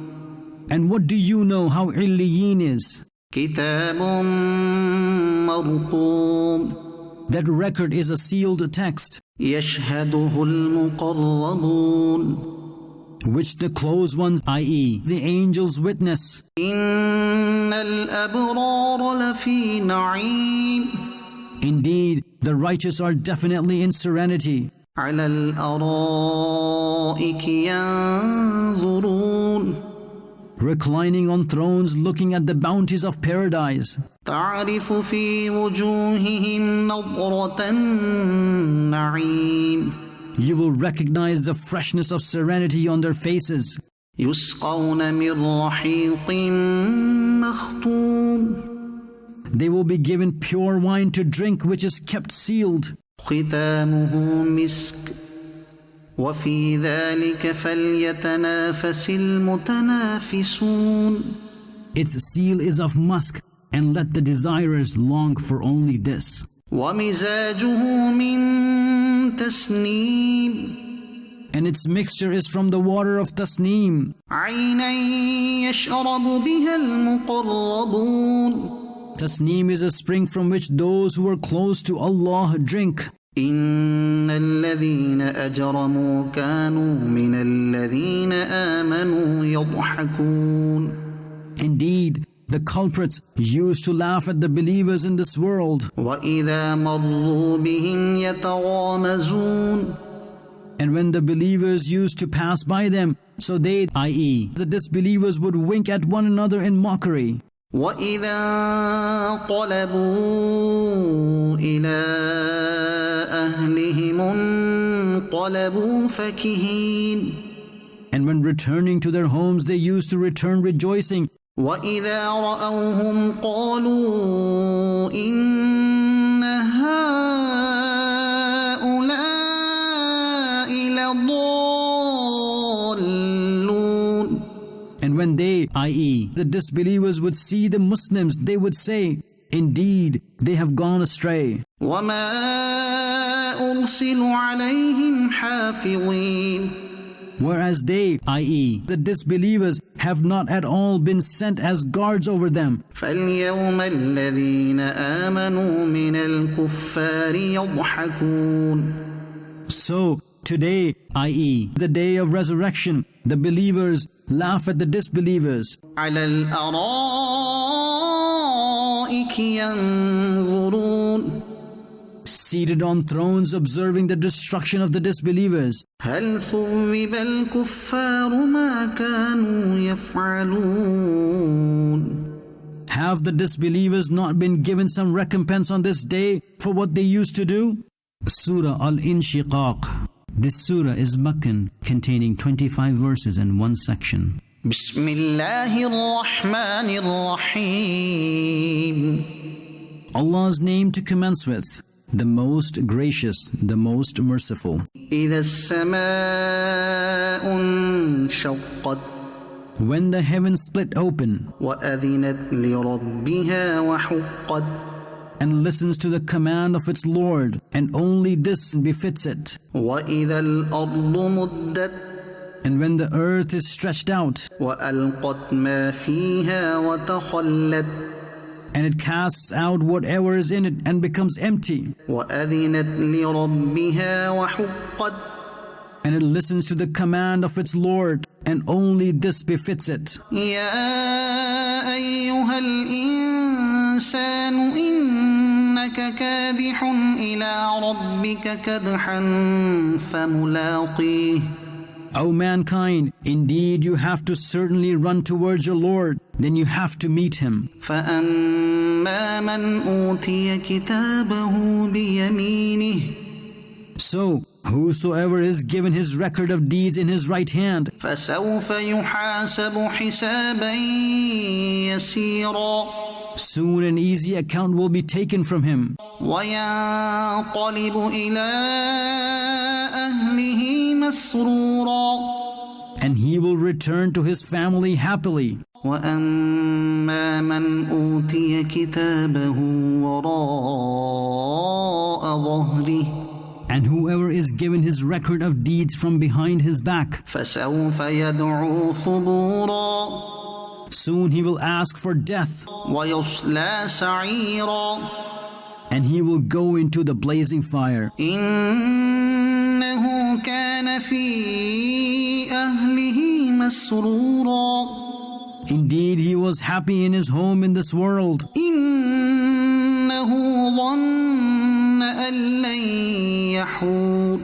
Speaker 1: And what do you know how عليين is?
Speaker 2: كتاب مرقوم.
Speaker 1: That record is a sealed text,
Speaker 2: يشهده المقربون.
Speaker 1: which the close ones, i.e., the angels, witness.
Speaker 2: إن الأبرار لفي نعيم.
Speaker 1: Indeed, the righteous are definitely in serenity.
Speaker 2: على الأرائك ينظرون.
Speaker 1: Reclining on thrones looking at the bounties of paradise.
Speaker 2: تعرف في وجوههم نضرة النعيم.
Speaker 1: You will recognize the freshness of serenity on their faces.
Speaker 2: يسقون من رحيق مختوم.
Speaker 1: They will be given pure wine to drink which is kept sealed.
Speaker 2: ختامه مسك وفي ذلك فليتنافس المتنافسون.
Speaker 1: Its seal is of musk, and let the desirers long for only this.
Speaker 2: ومزاجه من تسنيم.
Speaker 1: And its mixture is from the water of tasneem.
Speaker 2: عينا يشرب بها المقربون.
Speaker 1: Tasneem is a spring from which those who are close to Allah drink.
Speaker 2: إن الذين أجرموا كانوا من الذين آمنوا يضحكون.
Speaker 1: Indeed, the culprits used to laugh at the believers in this world.
Speaker 2: وإذا مروا بهم يتغامزون.
Speaker 1: And when the believers used to pass by them, so they, i.e., the disbelievers, would wink at one another in mockery.
Speaker 2: وإذا انقلبوا إلى أهلهم انقلبوا فكهين.
Speaker 1: And when returning to their homes, they used to return rejoicing.
Speaker 2: وإذا رأوهم قالوا إن هؤلاء لضالون.
Speaker 1: And when they, i.e., the disbelievers, would see the Muslims, they would say, indeed, they have gone astray.
Speaker 2: وما أرسلوا عليهم حافظين.
Speaker 1: Whereas they, i.e., the disbelievers, have not at all been sent as guards over them.
Speaker 2: فاليوم الذين آمنوا من الكفار يضحكون. So,
Speaker 1: today, i.e., the day of resurrection, the believers laugh at the disbelievers.
Speaker 2: على الأرائك ينظرون.
Speaker 1: Seated on thrones observing the destruction of the disbelievers.
Speaker 2: هل ثوب الكفار ما كانوا يفعلون.
Speaker 1: Have the disbelievers not been given some recompense on this day for what they used to do? Surah Al-Inshiqaq. This surah is Meccan, containing 25 verses and one section.
Speaker 2: بسم الله الرحمن الرحيم.
Speaker 1: Allah's name to commence with, the most gracious, the most merciful.
Speaker 2: إذا السماء انشقت.
Speaker 1: When the heavens split open,
Speaker 2: وأذنت لربها وحقت.
Speaker 1: and listens to the command of its Lord, and only this befits it.
Speaker 2: وإذا الأرض مدت.
Speaker 1: And when the earth is stretched out,
Speaker 2: وألقت ما فيها وتخلت.
Speaker 1: and it casts out whatever is in it and becomes empty,
Speaker 2: وأذنت لربها وحقت.
Speaker 1: and it listens to the command of its Lord, and only this befits it.
Speaker 2: يا أيها الإنسان إنك كادح إلى ربك كدحا فملاقيه.
Speaker 1: O mankind, indeed you have to certainly run towards your Lord, then you have to meet him.
Speaker 2: فأما من أوتي كتابه بيمينه
Speaker 1: So, whosoever is given his record of deeds in his right hand,
Speaker 2: فسوف يحاسب حسابا يسيرا
Speaker 1: soon an easy account will be taken from him,
Speaker 2: وينقلب إلى أهله مسرورا
Speaker 1: and he will return to his family happily.
Speaker 2: وأما من أوتي كتابه وراء ظهره
Speaker 1: And whoever is given his record of deeds from behind his back,
Speaker 2: فسوف يدعو ثبورا
Speaker 1: soon he will ask for death,
Speaker 2: ويصلى سعيرا
Speaker 1: and he will go into the blazing fire.
Speaker 2: إنه كان في أهله مسرورا
Speaker 1: Indeed, he was happy in his home in this world.
Speaker 2: إنه ظن أن لن يحور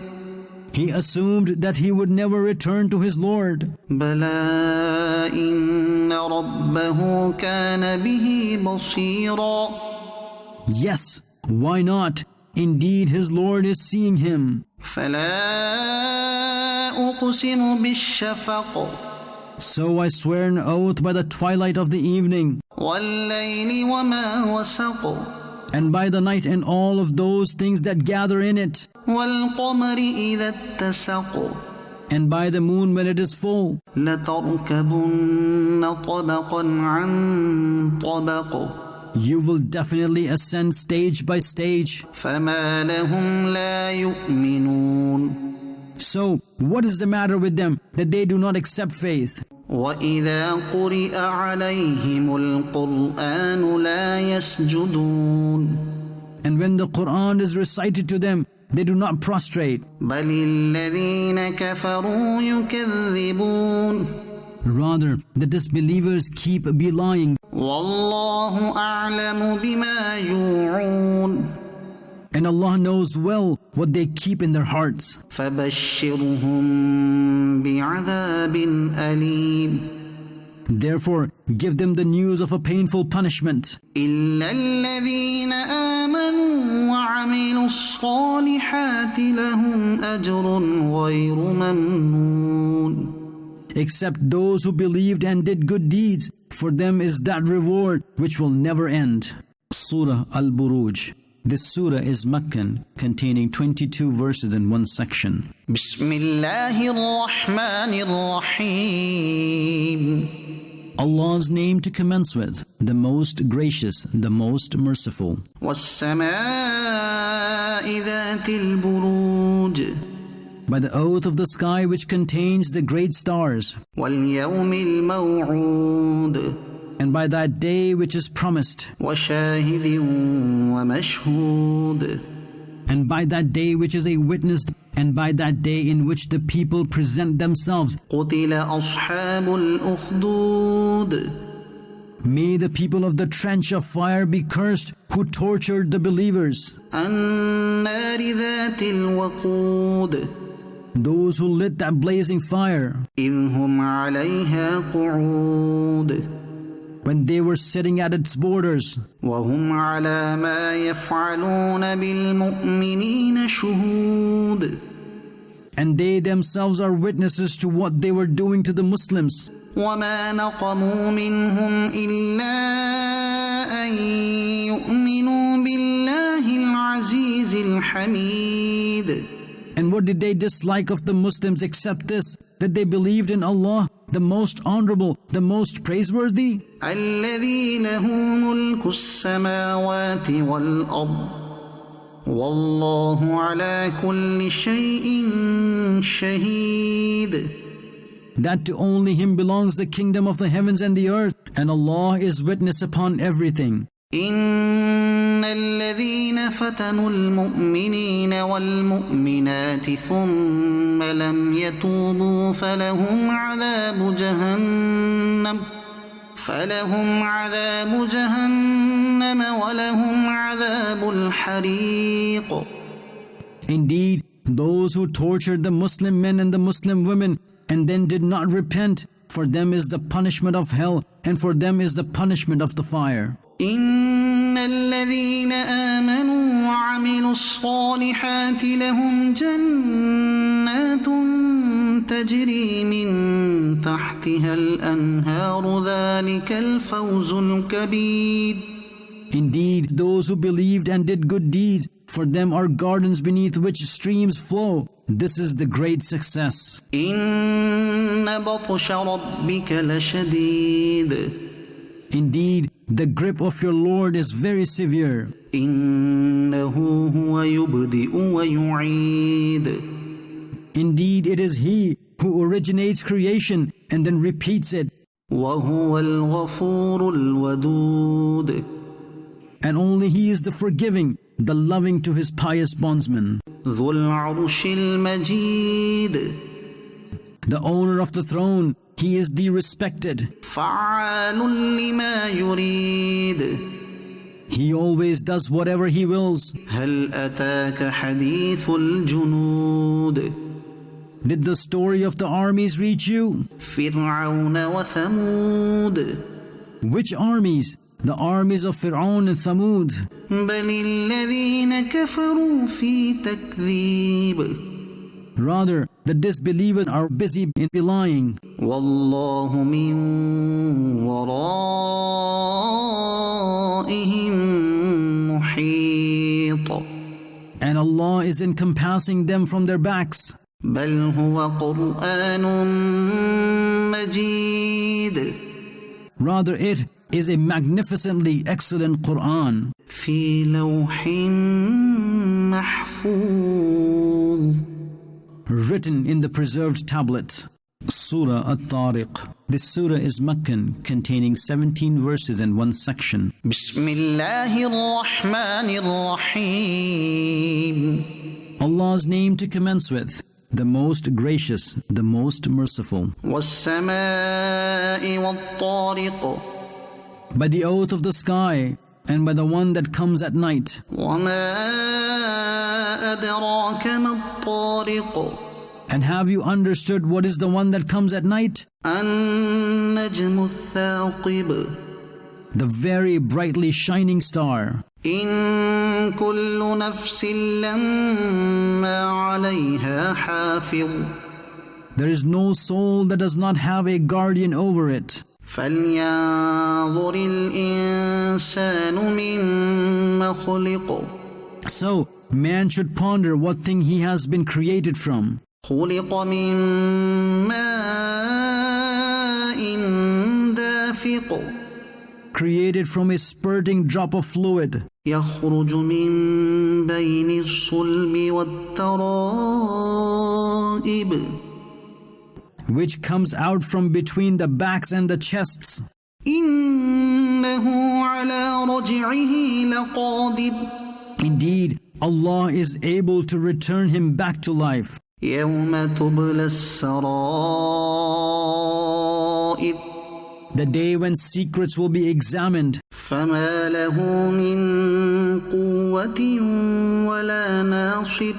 Speaker 1: He assumed that he would never return to his Lord.
Speaker 2: بلى إن ربه كان به بصيرا
Speaker 1: Yes, why not? Indeed, his Lord is seeing him.
Speaker 2: فلا أقسم بالشفق
Speaker 1: So I swear an oath by the twilight of the evening,
Speaker 2: والليل وما وسق
Speaker 1: and by the night and all of those things that gather in it,
Speaker 2: والقمر إذا اتسق
Speaker 1: and by the moon when it is full.
Speaker 2: لتركبن طبقا عن طبق
Speaker 1: You will definitely ascend stage by stage.
Speaker 2: فما لهم لا يؤمنون
Speaker 1: So, what is the matter with them that they do not accept faith?
Speaker 2: وإذا قرئ عليهم القرآن لا يسجدون
Speaker 1: And when the Quran is recited to them, they do not prostrate.
Speaker 2: بل الذين كفروا يكذبون
Speaker 1: Rather, the disbelievers keep belying.
Speaker 2: والله أعلم بما يوعون
Speaker 1: And Allah knows well what they keep in their hearts.
Speaker 2: فبشرهم بعذاب أليم
Speaker 1: Therefore, give them the news of a painful punishment.
Speaker 2: إلا الذين آمنوا وعملوا الصالحات لهم أجر غير ممنون
Speaker 1: Except those who believed and did good deeds, for them is that reward which will never end. Surah Al-Buruj. This surah is Meccan, containing 22 verses in one section.
Speaker 2: بسم الله الرحمن الرحيم
Speaker 1: Allah's name to commence with, the most gracious, the most merciful.
Speaker 2: والسماء ذات البروج
Speaker 1: By the oath of the sky which contains the great stars,
Speaker 2: واليوم الموعود
Speaker 1: and by that day which is promised,
Speaker 2: وشاهد ومشهود
Speaker 1: and by that day which is a witness, and by that day in which the people present themselves.
Speaker 2: قتل أصحاب الأخدود
Speaker 1: May the people of the trench of fire be cursed who tortured the believers,
Speaker 2: النار ذات الوقود
Speaker 1: those who lit that blazing fire,
Speaker 2: إذ هم عليها قعود
Speaker 1: when they were sitting at its borders,
Speaker 2: وهم على ما يفعلون بالمؤمنين شهود
Speaker 1: and they themselves are witnesses to what they were doing to the Muslims.
Speaker 2: وما نقموا منهم إلا أن يؤمنوا بالله العزيز الحميد
Speaker 1: And what did they dislike of the Muslims except this, that they believed in Allah, the most honorable, the most praiseworthy?
Speaker 2: الذي له ملك السماوات والأرض والله على كل شيء شهيد
Speaker 1: That to only Him belongs the kingdom of the heavens and the earth, and Allah is witness upon everything.
Speaker 2: إن الذين فتنوا المؤمنين والمؤمنات ثم لم يتوبوا فلهم عذاب جهنم ولهم عذاب الحريق.
Speaker 1: Indeed, those who tortured the Muslim men and the Muslim women and then did not repent, for them is the punishment of hell, and for them is the punishment of the fire.
Speaker 2: إن الذين آمنوا وعملوا الصالحات لهم جنات تجري من تحتها الأنهار ذلك الفوز الكبير.
Speaker 1: Indeed, those who believed and did good deeds, for them are gardens beneath which streams flow. This is the great success.
Speaker 2: إن بطش ربك لشديد.
Speaker 1: Indeed, the grip of your Lord is very severe.
Speaker 2: إنه هو يبدئ ويعيد.
Speaker 1: Indeed, it is He who originates creation and then repeats it.
Speaker 2: وهو الغفور الودود.
Speaker 1: And only He is the forgiving, the loving to His pious bondsmen.
Speaker 2: ذو العرش المجيد.
Speaker 1: The owner of the throne, He is the respected.
Speaker 2: فعال لما يريد.
Speaker 1: He always does whatever He wills.
Speaker 2: هل أتاك حديث الجنود.
Speaker 1: Did the story of the armies reach you?
Speaker 2: فرعون وثمود.
Speaker 1: Which armies? The armies of Fir'aun and Thamud.
Speaker 2: بل الذين كفروا في تكذيب.
Speaker 1: Rather, the disbelievers are busy in belying.
Speaker 2: والله من ورائهم محيط.
Speaker 1: And Allah is encompassing them from their backs.
Speaker 2: بل هو قرآن مجيد.
Speaker 1: Rather, it is a magnificently excellent Quran.
Speaker 2: في لوح محفوظ.
Speaker 1: Written in the preserved tablet. Surah At-Tariq. This surah is Meccan, containing 17 verses and 1 section.
Speaker 2: بسم الله الرحمن الرحيم.
Speaker 1: Allah's name to commence with, the most gracious, the most merciful.
Speaker 2: والسماء والطارق.
Speaker 1: By the oath of the sky, and by the one that comes at night.
Speaker 2: وما أدراك ما الطارق.
Speaker 1: And have you understood what is the one that comes at night?
Speaker 2: النجم الثاقب.
Speaker 1: The very brightly shining star.
Speaker 2: إن كل نفس لما عليها حافظ.
Speaker 1: There is no soul that does not have a guardian over it.
Speaker 2: فلينظر الإنسان مما خلق.
Speaker 1: So, man should ponder what thing he has been created from.
Speaker 2: خلق من ماء دافق.
Speaker 1: Created from a spurting drop of fluid.
Speaker 2: يخرج من بين الصلب والترائب.
Speaker 1: Which comes out from between the backs and the chests.
Speaker 2: إنه على رجعه لقادر.
Speaker 1: Indeed, Allah is able to return him back to life.
Speaker 2: يوم تبلى السرائر.
Speaker 1: The day when secrets will be examined.
Speaker 2: فما له من قوة ولا ناصر.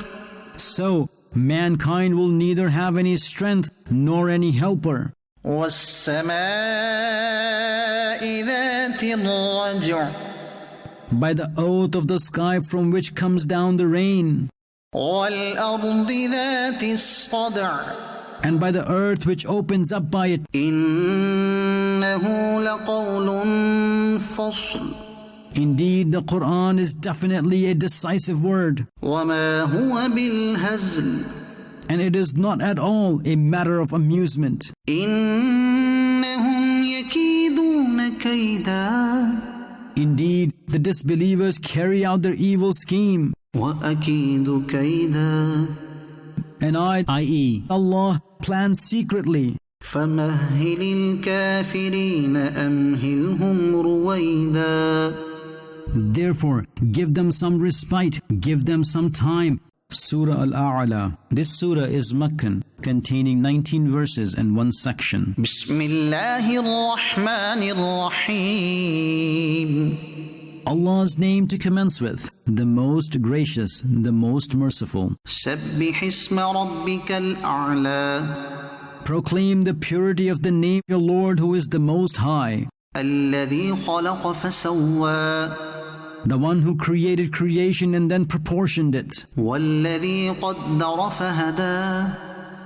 Speaker 1: So, mankind will neither have any strength nor any helper.
Speaker 2: والسماء ذات الرجع.
Speaker 1: By the oath of the sky from which comes down the rain.
Speaker 2: والأرض ذات الصدع.
Speaker 1: And by the earth which opens up by it.
Speaker 2: إنه لقول فصل.
Speaker 1: Indeed, the Quran is definitely a decisive word.
Speaker 2: وما هو بالهزل.
Speaker 1: And it is not at all a matter of amusement.
Speaker 2: إنهم يكيدون كيدا.
Speaker 1: Indeed, the disbelievers carry out their evil scheme.
Speaker 2: وأكيد كيدا.
Speaker 1: And I, i.e., Allah, plans secretly.
Speaker 2: فمهل الكافرين أمهلهم رويدا.
Speaker 1: Therefore, give them some respite, give them some time. Surah Al-A'la. This surah is Meccan, containing 19 verses and one section.
Speaker 2: بسم الله الرحمن الرحيم.
Speaker 1: Allah's name to commence with, the most gracious, the most merciful.
Speaker 2: سبح اسم ربك الأعلى.
Speaker 1: Proclaim the purity of the name of your Lord who is the most high.
Speaker 2: الذي خلق فسوى.
Speaker 1: The one who created creation and then proportioned it.
Speaker 2: والذي قدر فهدى.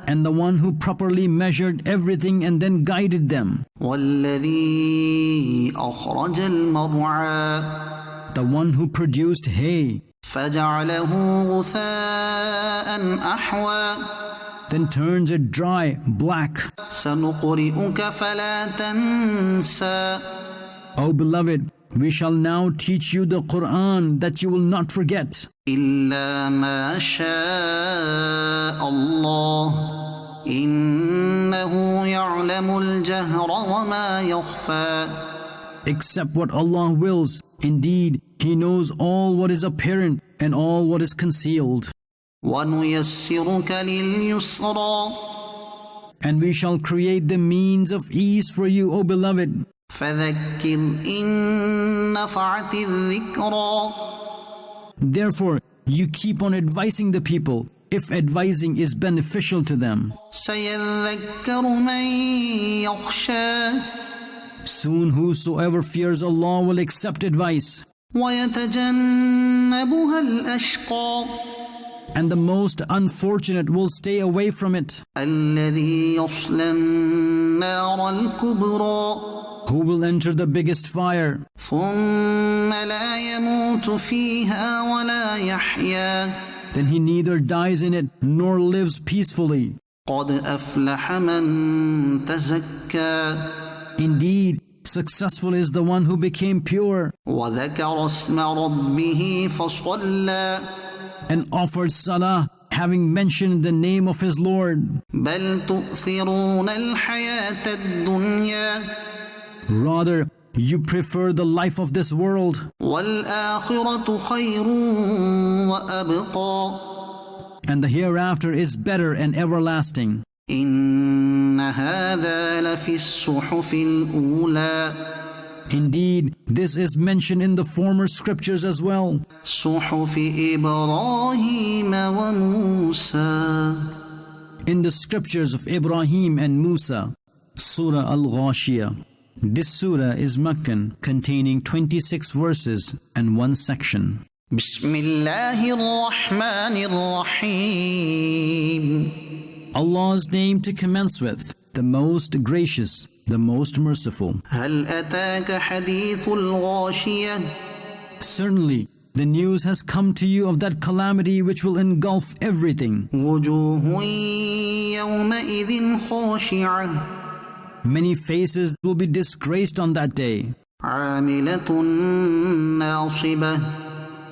Speaker 1: And the one who properly measured everything and then guided them.
Speaker 2: والذي أخرج المرعى.
Speaker 1: The one who produced hay,
Speaker 2: فجعله غثاء أحوى.
Speaker 1: then turns it dry, black.
Speaker 2: سنقرئك فلا تنسى.
Speaker 1: O beloved, we shall now teach you the Quran that you will not forget.
Speaker 2: إلا ما شاء الله إنه يعلم الجهر وما يخفى.
Speaker 1: Except what Allah wills. Indeed, He knows all what is apparent and all what is concealed.
Speaker 2: ونيسرك لليسرى.
Speaker 1: And we shall create the means of ease for you, O beloved.
Speaker 2: فذكر إن نفعت الذكرى.
Speaker 1: Therefore, you keep on advising the people, if advising is beneficial to them.
Speaker 2: سيذكر من يخشى.
Speaker 1: Soon whosoever fears Allah will accept advice.
Speaker 2: ويتجنبها الأشقى.
Speaker 1: And the most unfortunate will stay away from it.
Speaker 2: الذي يصلى النار الكبرى.
Speaker 1: Who will enter the biggest fire,
Speaker 2: ثم لا يموت فيها ولا يحيا.
Speaker 1: then he neither dies in it nor lives peacefully.
Speaker 2: قد أفلح من تزكى.
Speaker 1: Indeed, successful is the one who became pure
Speaker 2: وذكر اسم ربه فصلى.
Speaker 1: and offered salah, having mentioned the name of his Lord.
Speaker 2: بل تؤثرون الحياة الدنيا.
Speaker 1: Rather, you prefer the life of this world,
Speaker 2: والآخرة خير وأبقى.
Speaker 1: and the hereafter is better and everlasting.
Speaker 2: إن هذا لفي الصحف الأولى.
Speaker 1: Indeed, this is mentioned in the former scriptures as well.
Speaker 2: صحف إبراهيم وموسى.
Speaker 1: In the scriptures of Ibrahim and Musa. Surah Al-Ghashiyah. This surah is Meccan, containing 26 verses and one section.
Speaker 2: بسم الله الرحمن الرحيم.
Speaker 1: Allah's name to commence with, the most gracious, the most merciful.
Speaker 2: هل أتاك حديث الغاشية.
Speaker 1: Certainly, the news has come to you of that calamity which will engulf everything.
Speaker 2: وجوه يومئذ خاشعة.
Speaker 1: Many faces will be disgraced on that day,
Speaker 2: عاملة ناصبة.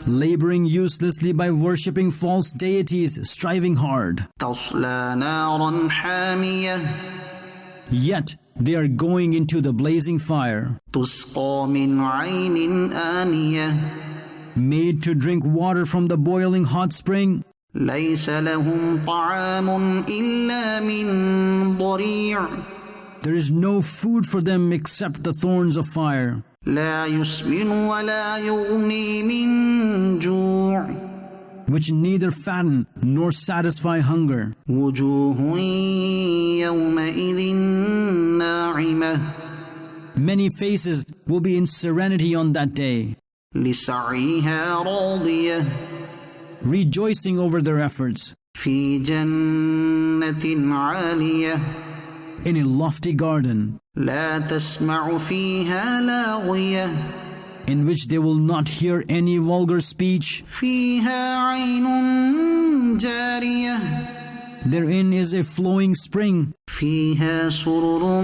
Speaker 1: laboring uselessly by worshipping false deities, striving hard.
Speaker 2: تصلى نارا حامية.
Speaker 1: Yet they are going into the blazing fire,
Speaker 2: تسقى من عين آنية.
Speaker 1: made to drink water from the boiling hot spring.
Speaker 2: ليس لهم طعام إلا من ضريع.
Speaker 1: There is no food for them except the thorns of fire,
Speaker 2: لا يسمن ولا يغني من جوع.
Speaker 1: which neither fatten nor satisfy hunger.
Speaker 2: وجوه يومئذ ناعمة.
Speaker 1: Many faces will be in serenity on that day,
Speaker 2: لسعيها راضية.
Speaker 1: rejoicing over their efforts,
Speaker 2: في جنة عالية.
Speaker 1: in a lofty garden,
Speaker 2: لا تسمع فيها لاغية.
Speaker 1: in which they will not hear any vulgar speech.
Speaker 2: فيها عين جارية.
Speaker 1: Therein is a flowing spring,
Speaker 2: فيها سرر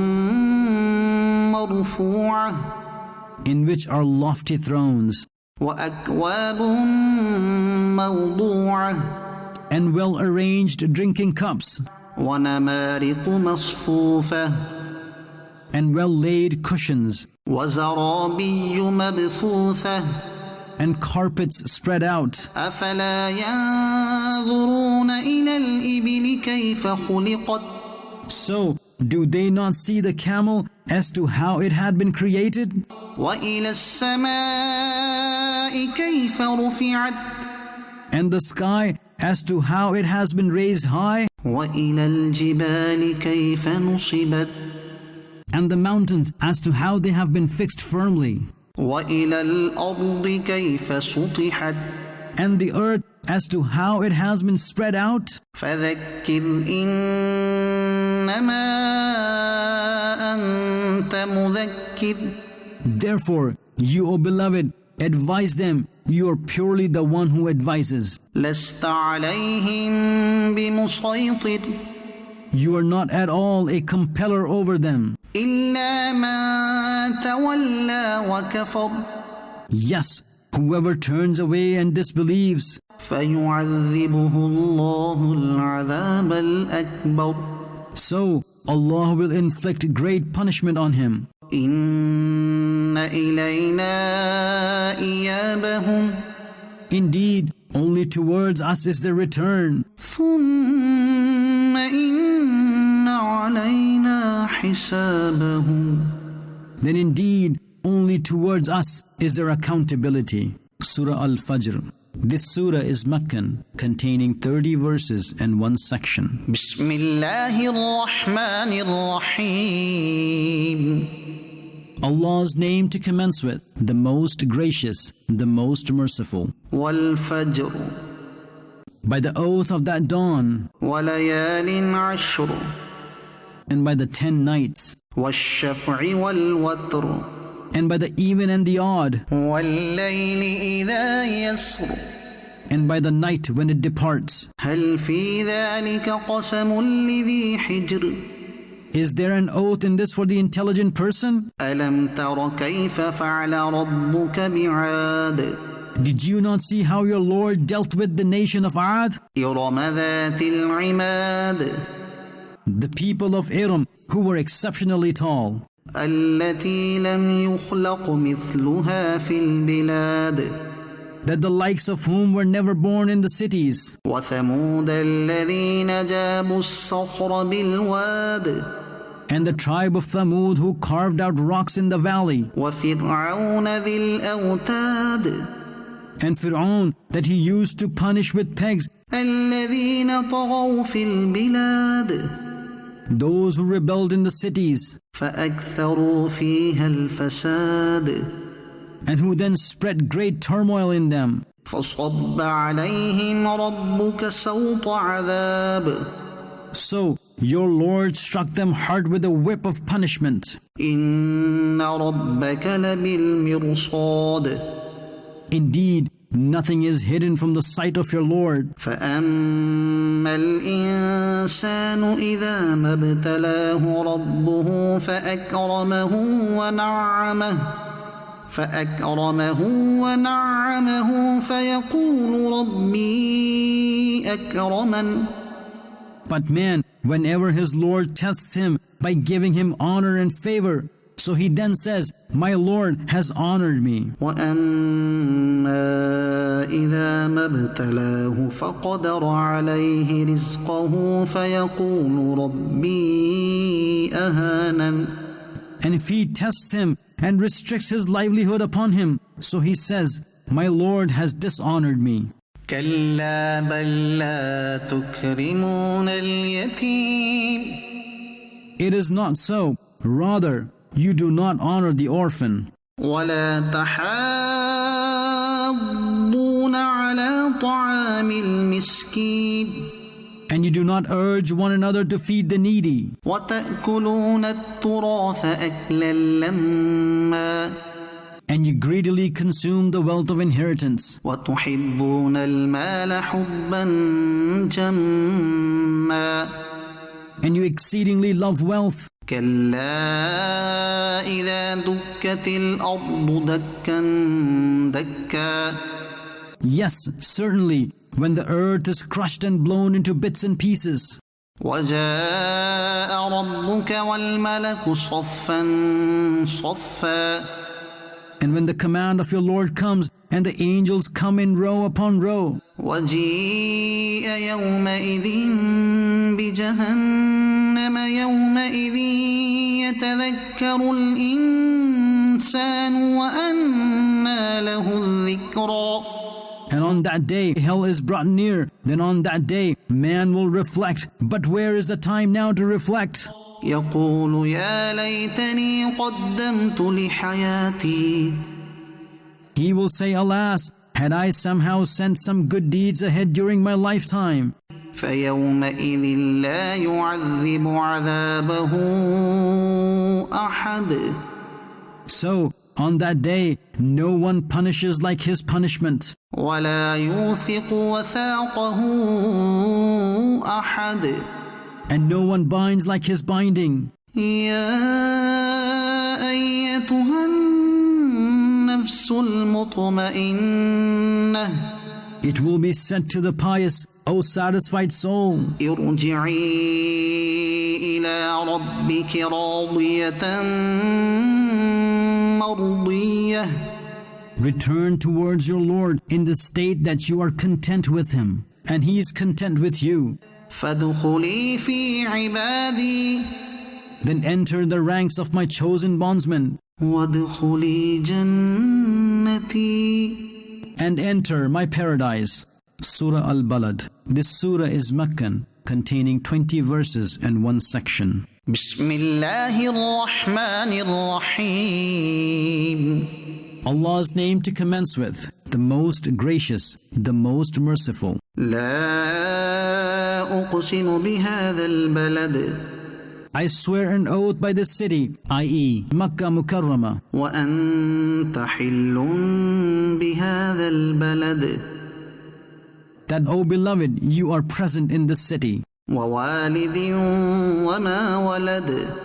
Speaker 2: مرفوعة.
Speaker 1: in which are lofty thrones,
Speaker 2: وأكواب موضوعة.
Speaker 1: and well-arranged drinking cups,
Speaker 2: ونمارق مصفوفة.
Speaker 1: and well-laid cushions,
Speaker 2: وزرابي مبثوثة.
Speaker 1: and carpets spread out.
Speaker 2: أفلا ينظرون إلى الإبل كيف خلقت
Speaker 1: So, do they not see the camel as to how it had been created?
Speaker 2: وإلى السماء كيف رفعت
Speaker 1: And the sky as to how it has been raised high?
Speaker 2: وإلى الجبال كيف نصبت
Speaker 1: And the mountains as to how they have been fixed firmly?
Speaker 2: وإلى الأرض كيف سطحت
Speaker 1: And the earth as to how it has been spread out?
Speaker 2: فذكر إنما أنت مذكر
Speaker 1: Therefore, you, O beloved, advise them. You are purely the one who advises.
Speaker 2: لست عليهم بمسيطر
Speaker 1: You are not at all a compeller over them.
Speaker 2: إلا من تولى وكفر
Speaker 1: Yes, whoever turns away and disbelieves,
Speaker 2: فيعذبه الله العذاب الأكبر
Speaker 1: so Allah will inflict great punishment on him.
Speaker 2: إن إلينا إيابهم
Speaker 1: Indeed, only towards us is their return.
Speaker 2: ثم إن علينا حسابهم
Speaker 1: Then indeed, only towards us is their accountability. Surah Al-Fajr. This surah is Meccan, containing 30 verses and 1 section.
Speaker 2: بسم الله الرحمن الرحيم
Speaker 1: Allah's name to commence with, the most gracious, the most merciful.
Speaker 2: والفجر
Speaker 1: By the oath of that dawn,
Speaker 2: وليال عشر
Speaker 1: and by the 10 nights,
Speaker 2: والشفع والوتر
Speaker 1: and by the even and the odd,
Speaker 2: والليل إذا يسر
Speaker 1: and by the night when it departs.
Speaker 2: هل في ذلك قسم لذي حجر
Speaker 1: Is there an oath in this for the intelligent person?
Speaker 2: ألم تر كيف فعل ربك بعاد
Speaker 1: Did you not see how your Lord dealt with the nation of Ad?
Speaker 2: إرم ذات العماد
Speaker 1: The people of Aram, who were exceptionally tall,
Speaker 2: التي لم يخلق مثلها في البلاد
Speaker 1: that the likes of whom were never born in the cities,
Speaker 2: وثمود الذين جابوا الصخر بالواد
Speaker 1: and the tribe of Thamud who carved out rocks in the valley,
Speaker 2: وفرعون ذي الأوتاد
Speaker 1: and Fir'aun that he used to punish with pegs,
Speaker 2: الذين طغوا في البلاد
Speaker 1: those who rebelled in the cities,
Speaker 2: فأكثروا فيها الفساد
Speaker 1: and who then spread great turmoil in them.
Speaker 2: فصب عليهم ربك سوط عذاب
Speaker 1: So your Lord struck them hard with a whip of punishment.
Speaker 2: إن ربك لبالمرصاد
Speaker 1: Indeed, nothing is hidden from the sight of your Lord.
Speaker 2: فأما الإنسان إذا ما ابتلاه ربه فأكرمه ونعمه فيقول ربي أكرمن
Speaker 1: But man, whenever his Lord tests him by giving him honor and favor, so he then says, my Lord has honored me.
Speaker 2: وأما إذا ما ابتلاه فقدر عليه رزقه فيقول ربي أهانن
Speaker 1: And if he tests him and restricts his livelihood upon him, so he says, my Lord has dishonored me.
Speaker 2: كلا بل لا تكرمون اليتيم
Speaker 1: It is not so. Rather, you do not honor the orphan.
Speaker 2: ولا تحاضون على طعام المسكين
Speaker 1: And you do not urge one another to feed the needy.
Speaker 2: وتأكلون التراث أكلا لما
Speaker 1: And you greedily consume the wealth of inheritance.
Speaker 2: وتحبون المال حبا جما
Speaker 1: And you exceedingly love wealth.
Speaker 2: كلا إذا دكت الأرض دكا دكا
Speaker 1: Yes, certainly, when the earth is crushed and blown into bits and pieces.
Speaker 2: وجاء ربك والملك صفا صفا
Speaker 1: And when the command of your Lord comes, and the angels come in row upon row.
Speaker 2: وجيء يومئذ بجهنم يومئذ يتذكر الإنسان وأنى له الذكرى.
Speaker 1: And on that day, hell is brought near. Then on that day, man will reflect. But where is the time now to reflect?
Speaker 2: يقول يا ليتني قدمت لحياتي.
Speaker 1: He will say, alas, had I somehow sent some good deeds ahead during my lifetime.
Speaker 2: فيومئذ لا يعذب عذابه أحد.
Speaker 1: So, on that day, no one punishes like his punishment.
Speaker 2: ولا يوثق وثاقه أحد.
Speaker 1: And no one binds like his binding.
Speaker 2: يا أيتها النفس المطمئنة.
Speaker 1: It will be said to the pious, O satisfied soul,
Speaker 2: ارجعي إلى ربك راضية مرضية.
Speaker 1: return towards your Lord in the state that you are content with Him, and He is content with you.
Speaker 2: فادخلي في عبادي.
Speaker 1: Then enter the ranks of my chosen bondsmen,
Speaker 2: وادخلي جنتي.
Speaker 1: and enter my paradise. Surah Al-Balad. This surah is Meccan, containing 20 verses and 1 section.
Speaker 2: بسم الله الرحمن الرحيم.
Speaker 1: Allah's name to commence with, the most gracious, the most merciful.
Speaker 2: لا أقسم بهذا البلد.
Speaker 1: I swear an oath by this city, i.e. Makkah Mukarramah,
Speaker 2: وأنت حل بهذا البلد.
Speaker 1: that, O beloved, you are present in this city.
Speaker 2: ووالد وما ولد.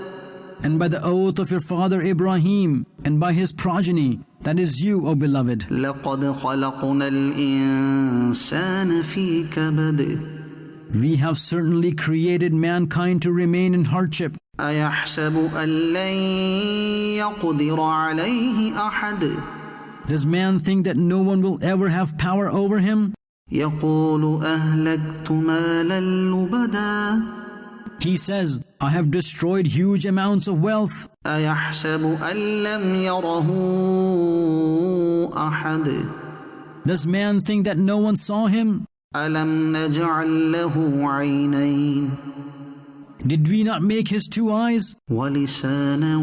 Speaker 1: And by the oath of your father Ibrahim, and by his progeny, that is you, O beloved.
Speaker 2: لقد خلقنا الإنسان في كبد.
Speaker 1: We have certainly created mankind to remain in hardship.
Speaker 2: أيحسب أن لن يقدر عليه أحد.
Speaker 1: Does man think that no one will ever have power over him?
Speaker 2: يقول أهلكت مالا لبدا.
Speaker 1: He says, I have destroyed huge amounts of wealth.
Speaker 2: أيحسب أن لم يره أحد.
Speaker 1: Does man think that no one saw him?
Speaker 2: ألم نجعل له عينين.
Speaker 1: Did we not make his 2 eyes,
Speaker 2: ولسانا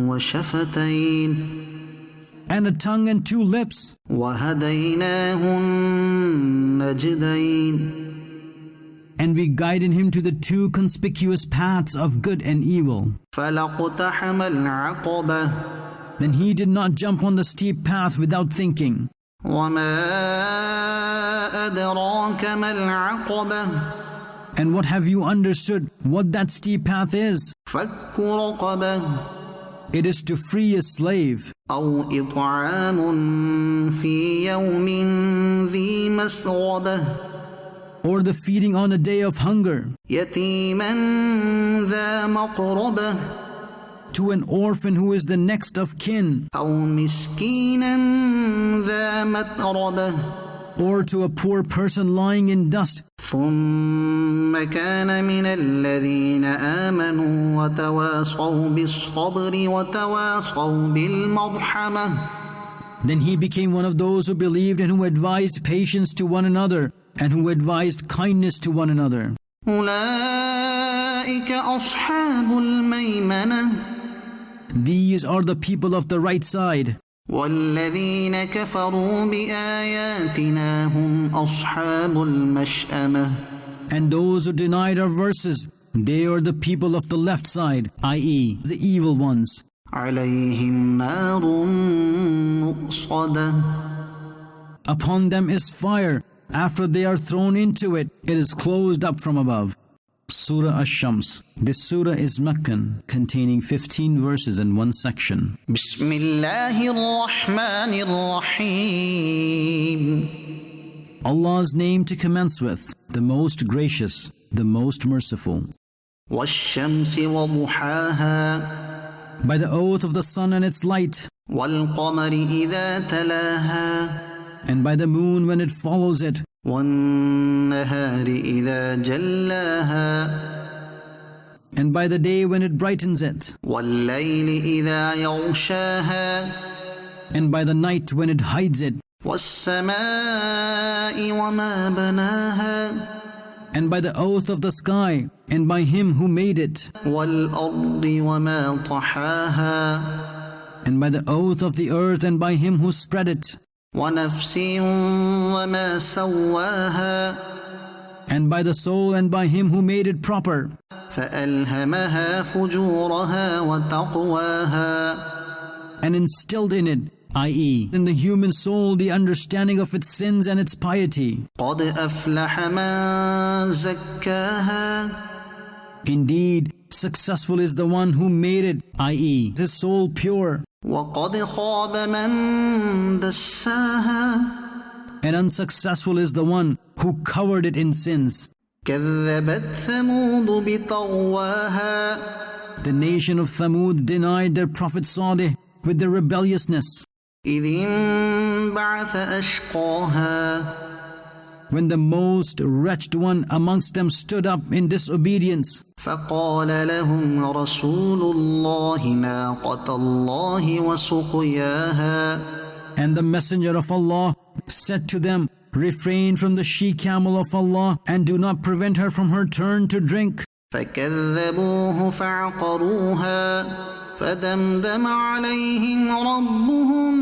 Speaker 2: وشفتين.
Speaker 1: and a tongue and 2 lips?
Speaker 2: وهديناه النجدين.
Speaker 1: And we guided him to the 2 conspicuous paths of good and evil.
Speaker 2: فلاقتحم العقبة.
Speaker 1: Then he did not jump on the steep path without thinking.
Speaker 2: وما أدراك ما العقبة.
Speaker 1: And what have you understood what that steep path is?
Speaker 2: فك رقبة.
Speaker 1: It is to free a slave,
Speaker 2: أو إطعام في يوم ذي مسغبة.
Speaker 1: or the feeding on a day of hunger,
Speaker 2: يتيما ذا مقربة.
Speaker 1: to an orphan who is the next of kin,
Speaker 2: أو مسكينا ذا متربة.
Speaker 1: or to a poor person lying in dust.
Speaker 2: ثم كان من الذين آمنوا وتواصوا بالصبر وتواصوا بالمرحمة.
Speaker 1: Then he became one of those who believed and who advised patience to one another, and who advised kindness to one another.
Speaker 2: أولئك أصحاب الميمنة.
Speaker 1: These are the people of the right side.
Speaker 2: والذين كفروا بآياتنا هم أصحاب المشأمة.
Speaker 1: And those who denied our verses, they are the people of the left side, i.e. the evil ones.
Speaker 2: عليهم نار مؤصدة.
Speaker 1: Upon them is fire. After they are thrown into it, it is closed up from above. Surah Ash-Shams. This surah is Meccan, containing 15 verses and 1 section.
Speaker 2: بسم الله الرحمن الرحيم.
Speaker 1: Allah's name to commence with, the most gracious, the most merciful.
Speaker 2: والشمس وضحاها.
Speaker 1: By the oath of the sun and its light,
Speaker 2: والقمر إذا تلاها.
Speaker 1: and by the moon when it follows it,
Speaker 2: والنهار إذا جلاها
Speaker 1: and by the day when it brightens it,
Speaker 2: والليل إذا يغشاها
Speaker 1: and by the night when it hides it,
Speaker 2: والسماء وما بناها
Speaker 1: and by the oath of the sky, and by him who made it,
Speaker 2: والأرض وما طحاها
Speaker 1: and by the oath of the earth, and by him who spread it,
Speaker 2: ونفس وما سواها
Speaker 1: and by the soul, and by him who made it proper,
Speaker 2: فألهمها فجورها وتقواها
Speaker 1: and instilled in it, i.e., in the human soul, the understanding of its sins and its piety.
Speaker 2: قد أفلح من زكاها
Speaker 1: Indeed, successful is the one who made it, i.e., his soul pure,
Speaker 2: وقد خاب من دساها
Speaker 1: and unsuccessful is the one who covered it in sins.
Speaker 2: كذبت ثمود بطغواها
Speaker 1: The nation of Thamud denied their prophet Salih with their rebelliousness,
Speaker 2: إذ انبعث أشقاها
Speaker 1: when the most wretched one amongst them stood up in disobedience.
Speaker 2: فقال لهم رسول الله ناقة الله وسقياها
Speaker 1: And the messenger of Allah said to them, refrain from the she-camel of Allah and do not prevent her from her turn to drink.
Speaker 2: فكذبوه فعقروها فدمدم عليهم ربهم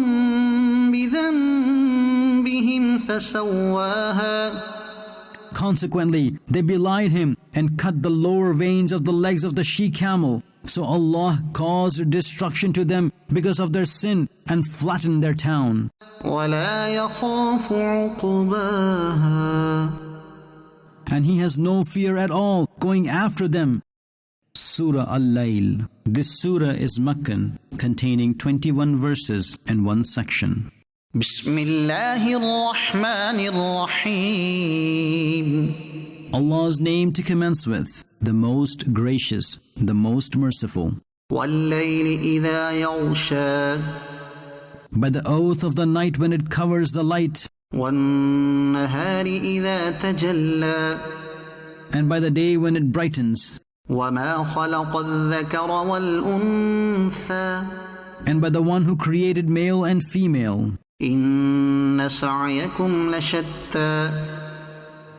Speaker 2: بذنبهم فسواها
Speaker 1: Consequently, they belied him and cut the lower veins of the legs of the she-camel. So Allah caused destruction to them because of their sin and flattened their town.
Speaker 2: ولا يخاف عقباها
Speaker 1: And he has no fear at all going after them. Surah Al-Layl. This surah is Meccan, containing 21 verses and one section.
Speaker 2: بسم الله الرحمن الرحيم
Speaker 1: Allah's name to commence with, the most gracious, the most merciful.
Speaker 2: والليل إذا يغشى
Speaker 1: By the oath of the night when it covers the light,
Speaker 2: والنهار إذا تجلى
Speaker 1: and by the day when it brightens,
Speaker 2: وما خلق الذكر والأنثى
Speaker 1: and by the one who created male and female.
Speaker 2: إن سعيكم لشتى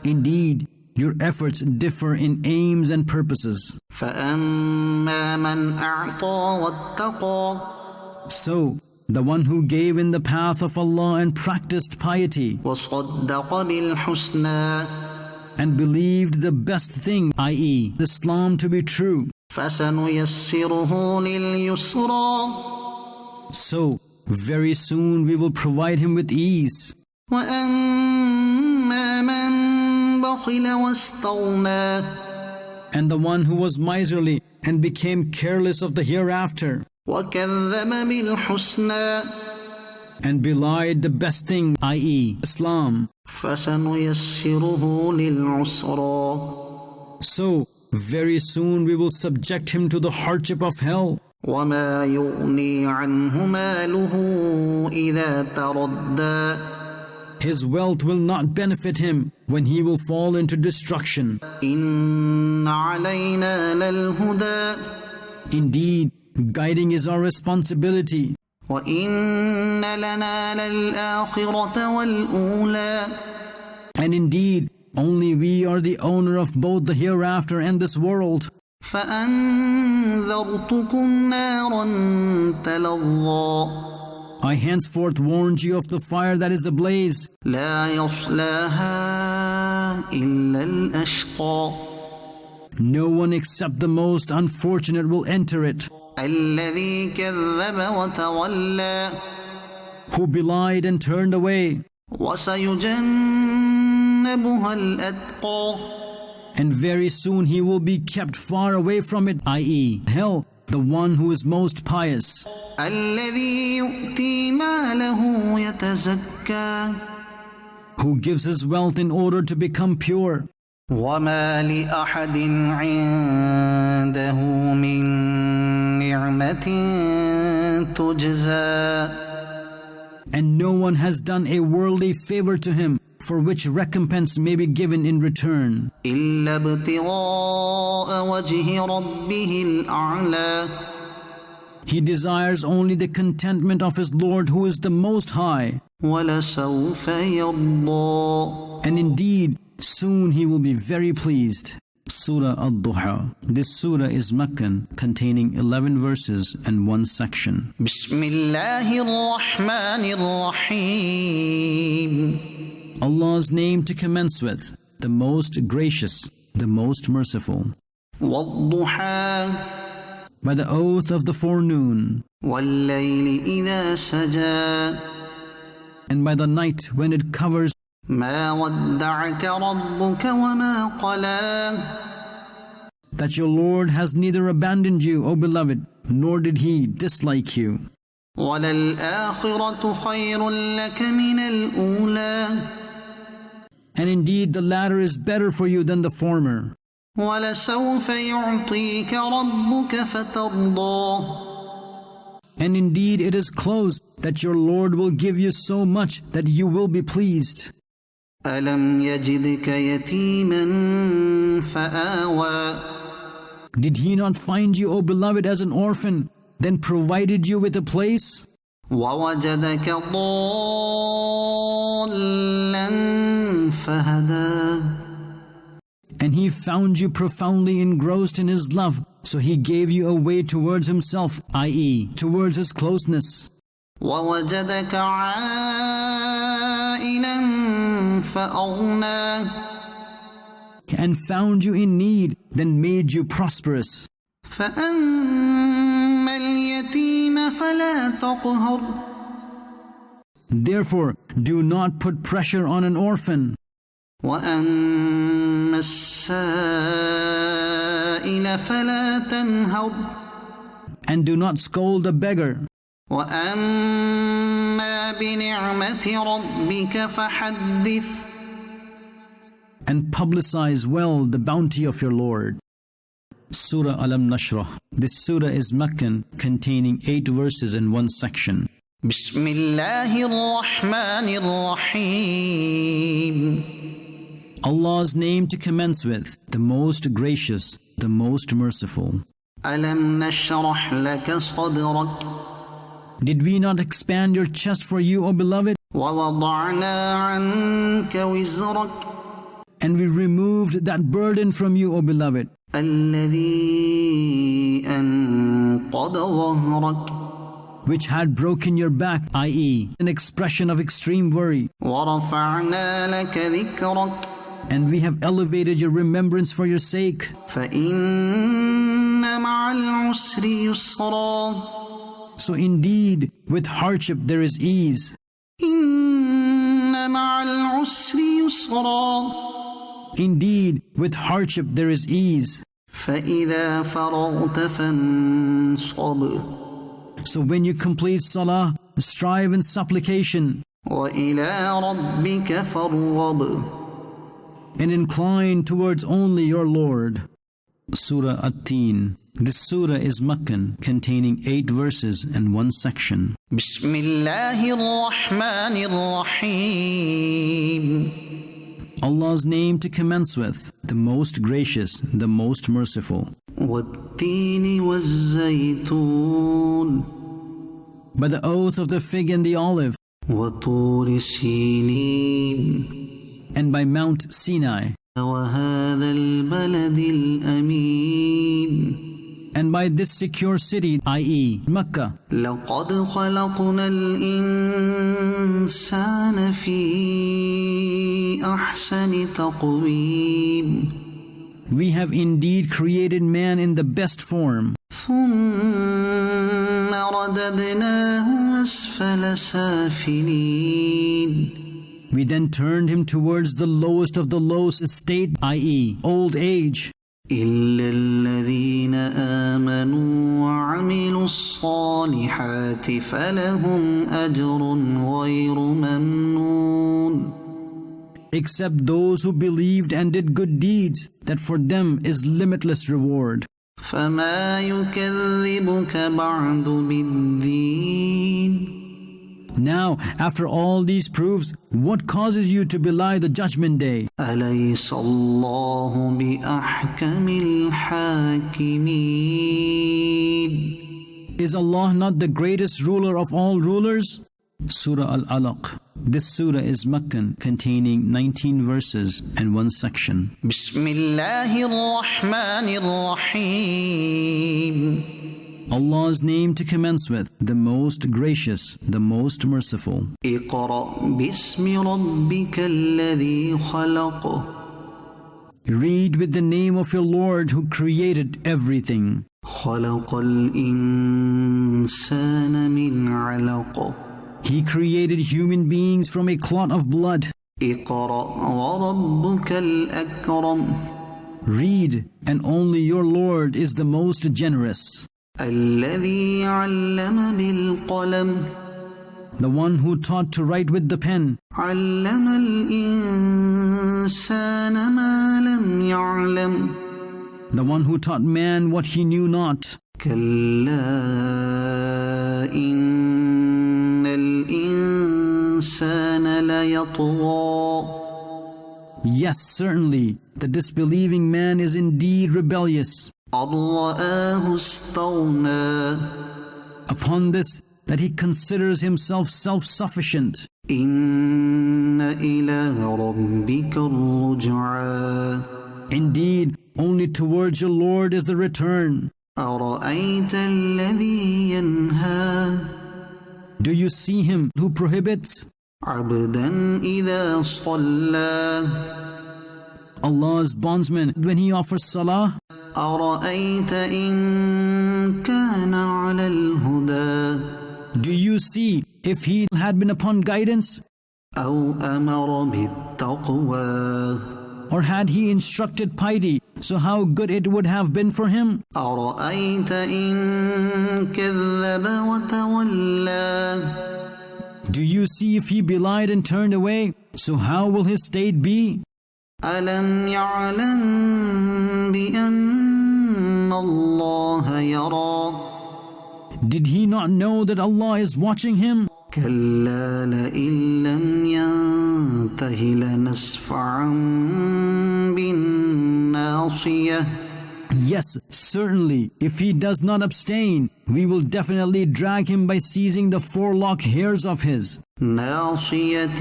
Speaker 1: Indeed, your efforts differ in aims and purposes.
Speaker 2: فأما من أعطى واتقى
Speaker 1: So, the one who gave in the path of Allah and practiced piety
Speaker 2: وصدق بالحسنى
Speaker 1: and believed the best thing, i.e., Islam to be true.
Speaker 2: فسنيسره لليسرى
Speaker 1: So, very soon we will provide him with ease.
Speaker 2: وأما من بخل واستغنى
Speaker 1: And the one who was miserly and became careless of the hereafter
Speaker 2: وكذب بالحسنى
Speaker 1: and belied the best thing, i.e., Islam.
Speaker 2: فسنيسره للعسرى
Speaker 1: So, very soon we will subject him to the hardship of hell.
Speaker 2: وما يغني عنه ماله إذا تردى
Speaker 1: His wealth will not benefit him when he will fall into destruction.
Speaker 2: إن علينا للهدى
Speaker 1: Indeed, guiding is our responsibility.
Speaker 2: وإن لنا للآخرة والأولى
Speaker 1: And indeed, only we are the owner of both the hereafter and this world.
Speaker 2: فأنذرتكم نارا تلظى
Speaker 1: I henceforth warned you of the fire that is ablaze.
Speaker 2: لا يصلاها إلا الأشقى
Speaker 1: No one except the most unfortunate will enter it,
Speaker 2: الذي كذب وتولى
Speaker 1: who belied and turned away.
Speaker 2: وسيجنبها الأتقى
Speaker 1: And very soon he will be kept far away from it, i.e., hell, the one who is most pious,
Speaker 2: الذي يؤتي ماله يتزكى
Speaker 1: who gives his wealth in order to become pure.
Speaker 2: وما لأحد عنده من نعمة تجزى
Speaker 1: and no one has done a worldly favor to him for which recompense may be given in return.
Speaker 2: إلا ابتغاء وجه ربه الأعلى.
Speaker 1: He desires only the contentment of his Lord who is the Most High.
Speaker 2: ولسوف يرضى.
Speaker 1: And indeed, soon he will be very pleased. Surah Al-Duha. This surah is Meccan, containing 11 verses and 1 section.
Speaker 2: بسم الله الرحمن الرحيم.
Speaker 1: Allah's name to commence with, the most gracious, the most merciful.
Speaker 2: والضحى.
Speaker 1: By the oath of the forenoon,
Speaker 2: والليل إذا سجى.
Speaker 1: and by the night when it covers.
Speaker 2: ما ودعك ربك وما قلى.
Speaker 1: That your Lord has neither abandoned you, O beloved, nor did he dislike you.
Speaker 2: وللآخرة خير لك من الأولى.
Speaker 1: And indeed the latter is better for you than the former.
Speaker 2: ولسوف يعطيك ربك فترضى.
Speaker 1: And indeed it is close that your Lord will give you so much that you will be pleased.
Speaker 2: ألم يجدك يتيما فآوى.
Speaker 1: Did he not find you, O beloved, as an orphan, then provided you with a place?
Speaker 2: ووجدك ضالا فهدى.
Speaker 1: And he found you profoundly engrossed in his love, so he gave you a way towards himself, i.e., towards his closeness.
Speaker 2: ووجدك عائلا فأغنى.
Speaker 1: And found you in need, then made you prosperous.
Speaker 2: فأما اليتيم فلا تقهر.
Speaker 1: Therefore, do not put pressure on an orphan.
Speaker 2: وأما السائل فلا تنهر.
Speaker 1: And do not scold a beggar.
Speaker 2: وأما بنعمة ربك فحدث.
Speaker 1: And publicize well the bounty of your Lord. Surah Alam Nashrah. This surah is Meccan, containing 8 verses and 1 section.
Speaker 2: بسم الله الرحمن الرحيم.
Speaker 1: Allah's name to commence with, the most gracious, the most merciful.
Speaker 2: ألم نشرح لك صدرك.
Speaker 1: Did we not expand your chest for you, O beloved?
Speaker 2: ووضعنا عنك وزرك.
Speaker 1: And we removed that burden from you, O beloved,
Speaker 2: الذي أنقض ظهرك.
Speaker 1: which had broken your back, i.e., an expression of extreme worry.
Speaker 2: ورفعنا لك ذكرك.
Speaker 1: And we have elevated your remembrance for your sake.
Speaker 2: فإن مع العسر يسرا.
Speaker 1: So indeed, with hardship there is ease.
Speaker 2: إن مع العسر يسرا.
Speaker 1: Indeed, with hardship there is ease.
Speaker 2: فإذا فرغت فانصب.
Speaker 1: So when you complete salah, strive in supplication
Speaker 2: وإلى ربك فارغب.
Speaker 1: and incline towards only your Lord. Surah At-Teen. This surah is Meccan, containing 8 verses and 1 section.
Speaker 2: بسم الله الرحمن الرحيم.
Speaker 1: Allah's name to commence with, the most gracious, the most merciful.
Speaker 2: والتين والزيتون.
Speaker 1: By the oath of the fig and the olive,
Speaker 2: وطور سينين.
Speaker 1: and by Mount Sinai,
Speaker 2: وهذا البلد الأمين.
Speaker 1: and by this secure city, i.e., Mecca.
Speaker 2: لقد خلقنا الإنسان في أحسن تقويم.
Speaker 1: We have indeed created man in the best form.
Speaker 2: ثم رددناه أسفل سافلين.
Speaker 1: We then turned him towards the lowest of the lowest estate, i.e., old age.
Speaker 2: إلا الذين آمنوا وعملوا الصالحات فلهم أجر غير ممنون.
Speaker 1: Except those who believed and did good deeds, that for them is limitless reward.
Speaker 2: فما يكذبك بعد بالدين.
Speaker 1: Now, after all these proofs, what causes you to belie the judgment day?
Speaker 2: أليس الله بأحكم الحاكمين
Speaker 1: Is Allah not the greatest ruler of all rulers? Surah Al-Alaq. This surah is Meccan, containing 19 verses and one section.
Speaker 2: بسم الله الرحمن الرحيم
Speaker 1: Allah's name to commence with, the most gracious, the most merciful.
Speaker 2: اقرأ باسم ربك الذي خلق
Speaker 1: Read with the name of your Lord who created everything.
Speaker 2: خلق الإنسان من علق
Speaker 1: He created human beings from a clot of blood.
Speaker 2: اقرأ وربك الأكرم
Speaker 1: Read, and only your Lord is the most generous.
Speaker 2: الذي علم بالقلم
Speaker 1: The one who taught to write with the pen.
Speaker 2: علم الإنسان ما لم يعلم
Speaker 1: The one who taught man what he knew not.
Speaker 2: كلا إن الإنسان ليطغى
Speaker 1: Yes, certainly, the disbelieving man is indeed rebellious.
Speaker 2: أن رآه استغنى
Speaker 1: Upon this, that he considers himself self-sufficient.
Speaker 2: إن إلى ربك الرجعى
Speaker 1: Indeed, only towards your Lord is the return.
Speaker 2: أرأيت الذي ينهى
Speaker 1: Do you see him who prohibits?
Speaker 2: عبدا إذا صلى
Speaker 1: Allah's bondsman when he offers salah?
Speaker 2: أرأيت إن كان على الهدى
Speaker 1: Do you see if he had been upon guidance?
Speaker 2: أو أمر بالتقوى
Speaker 1: Or had he instructed piety, so how good it would have been for him?
Speaker 2: أرأيت إن كذب وتولى
Speaker 1: Do you see if he belied and turned away, so how will his state be?
Speaker 2: ألم يعلم بأن الله يرى
Speaker 1: Did he not know that Allah is watching him?
Speaker 2: كلا لئن لم ينته لنسفعا بالناصية
Speaker 1: Yes, certainly, if he does not abstain, we will definitely drag him by seizing the forelock hairs of his.
Speaker 2: ناصية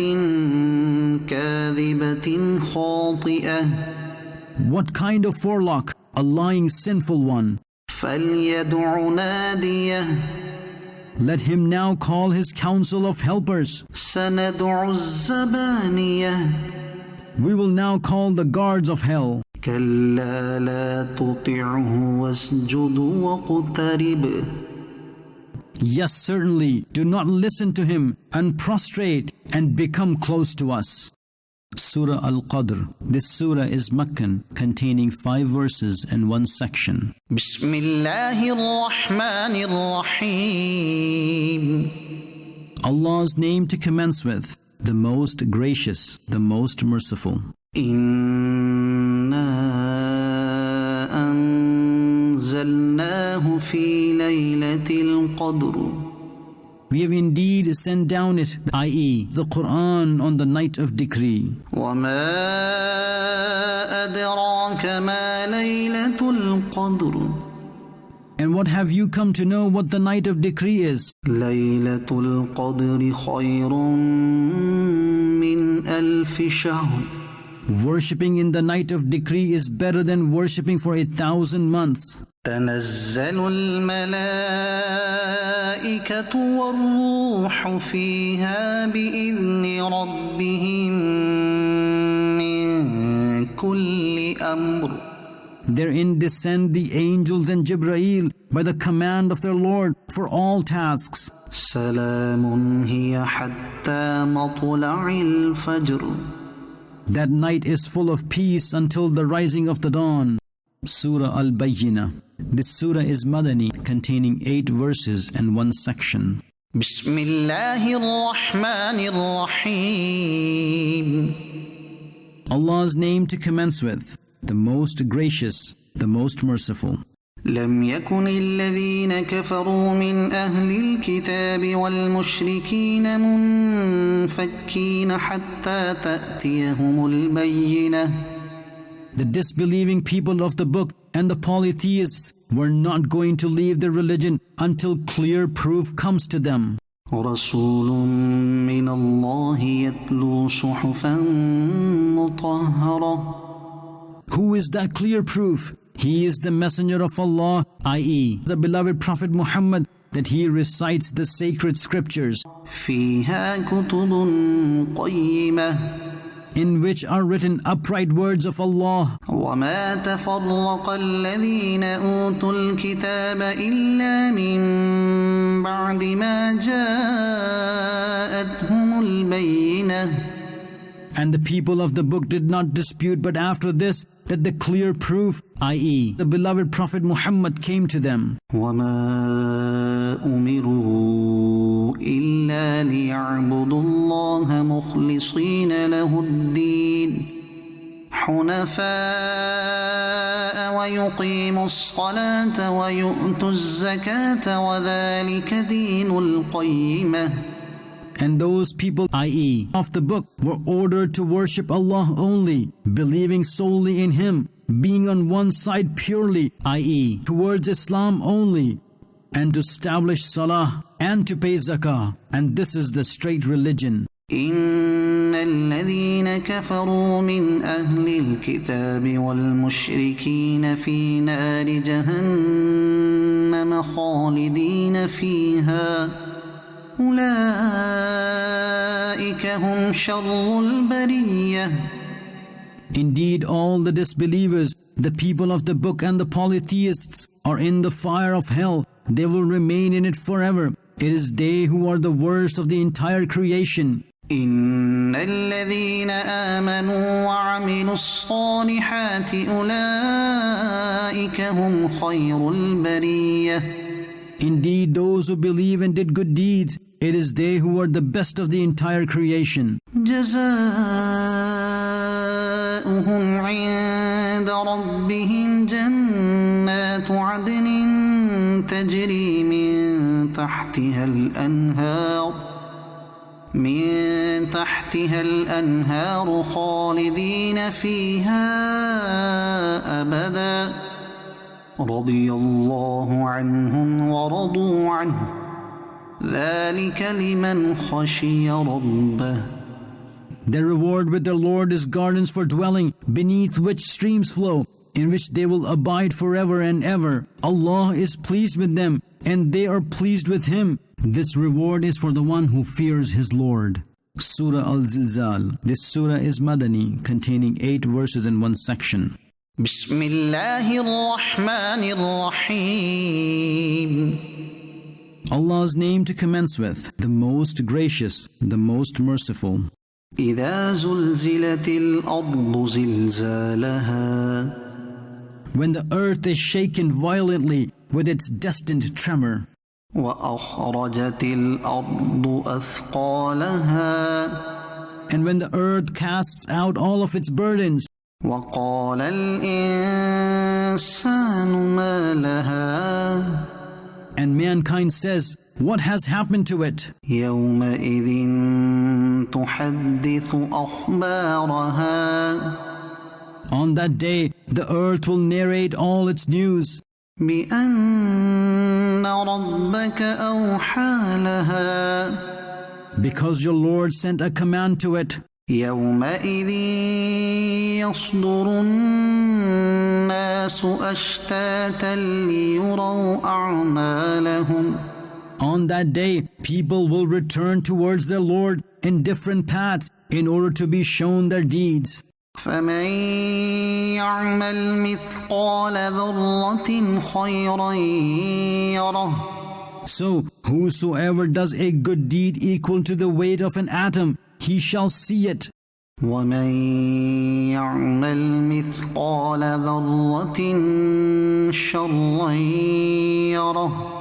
Speaker 2: كاذبة خاطئة
Speaker 1: What kind of forelock? A lying sinful one.
Speaker 2: فليدع ناديه
Speaker 1: Let him now call his council of helpers.
Speaker 2: سندع الزبانية
Speaker 1: We will now call the guards of hell.
Speaker 2: كلا لا تطعه واسجد واقترب
Speaker 1: Yes, certainly, do not listen to him and prostrate and become close to us. Surah Al-Qadr. This surah is Meccan, containing 5 verses and 1 section.
Speaker 2: بسم الله الرحمن الرحيم
Speaker 1: Allah's name to commence with, the most gracious, the most merciful.
Speaker 2: إنا أنزلناه في ليلة القدر
Speaker 1: We have indeed sent down it, i.e., the Quran, on the night of decree.
Speaker 2: وما أدراك ما ليلة القدر
Speaker 1: And what have you come to know what the night of decree is?
Speaker 2: ليلة القدر خير من ألف شهر
Speaker 1: Worshipping in the night of decree is better than worshipping for 1,000 months.
Speaker 2: تنزل الملائكة والروح فيها بإذن ربهم من كل أمر
Speaker 1: Therein descend the angels and Jibreel by the command of their Lord for all tasks.
Speaker 2: سلام هي حتى مطلع الفجر
Speaker 1: That night is full of peace until the rising of the dawn. Surah Al-Bayyinah. This surah is Madani, containing 8 verses and 1 section.
Speaker 2: بسم الله الرحمن الرحيم
Speaker 1: Allah's name to commence with, the most gracious, the most merciful.
Speaker 2: لم يكن الذين كفروا من أهل الكتاب والمشركين منفكين حتى تأتيهم البينة.
Speaker 1: The disbelieving people of the book and the polytheists were not going to leave their religion until clear proof comes to them.
Speaker 2: رسول من الله يتلو صحفا مطهرة.
Speaker 1: Who is that clear proof? He is the messenger of Allah, i.e., the beloved Prophet Muhammad, that he recites the sacred scriptures,
Speaker 2: فيها كتب قيمة.
Speaker 1: in which are written upright words of Allah.
Speaker 2: وما تفرق الذين أوتوا الكتاب إلا من بعد ما جاءتهم البينة.
Speaker 1: And the people of the book did not dispute but after this that the clear proof, i.e., the beloved Prophet Muhammad, came to them.
Speaker 2: وما أمروا إلا ليعبدوا الله مخلصين له الدين حنفاء ويقيموا الصلاة ويؤتوا الزكاة وذلك دين القيمة.
Speaker 1: And those people, i.e., of the book, were ordered to worship Allah only, believing solely in Him, being on one side purely, i.e., towards Islam only, and to establish Salah and to pay Zakah. And this is the straight religion.
Speaker 2: إن الذين كفروا من أهل الكتاب والمشركين في نار جهنم خالدين فيها أولئك هم شر البرية.
Speaker 1: Indeed, all the disbelievers, the people of the book and the polytheists, are in the fire of hell. They will remain in it forever. It is they who are the worst of the entire creation.
Speaker 2: إن الذين آمنوا وعملوا الصالحات أولئك هم خير البرية.
Speaker 1: Indeed, those who believe and did good deeds, it is they who are the best of the entire creation.
Speaker 2: جزاؤهم عند ربهم جنات عدن تجري من تحتها الأنهار خالدين فيها أبدا رضي الله عنهم ورضوا عنه ذلك لمن خشي ربه.
Speaker 1: Their reward with their Lord is gardens for dwelling, beneath which streams flow, in which they will abide forever and ever. Allah is pleased with them, and they are pleased with Him. This reward is for the one who fears his Lord. Surah Al-Zilzal. This surah is Madani, containing 8 verses in one section.
Speaker 2: بسم الله الرحمن الرحيم.
Speaker 1: Allah's name to commence with, the most gracious, the most merciful.
Speaker 2: إذا زلزلت الأرض زلزالها.
Speaker 1: When the earth is shaken violently with its destined tremor.
Speaker 2: وأخرجت الأرض أثقالها.
Speaker 1: And when the earth casts out all of its burdens.
Speaker 2: وقال الإنسان ما لها.
Speaker 1: And mankind says, what has happened to it?
Speaker 2: يومئذ تحدث أخبارها.
Speaker 1: On that day, the earth will narrate all its news.
Speaker 2: بأن ربك أوحى لها.
Speaker 1: Because your Lord sent a command to it.
Speaker 2: يومئذ يصدر الناس أشتاتا ليروا أعمالهم.
Speaker 1: On that day, people will return towards their Lord in different paths in order to be shown their deeds.
Speaker 2: فمن يعمل مثقال ذرة خيرا يره.
Speaker 1: So, whosoever does a good deed equal to the weight of an atom, he shall see it.
Speaker 2: ومن يعمل مثقال ذرة شرا يره.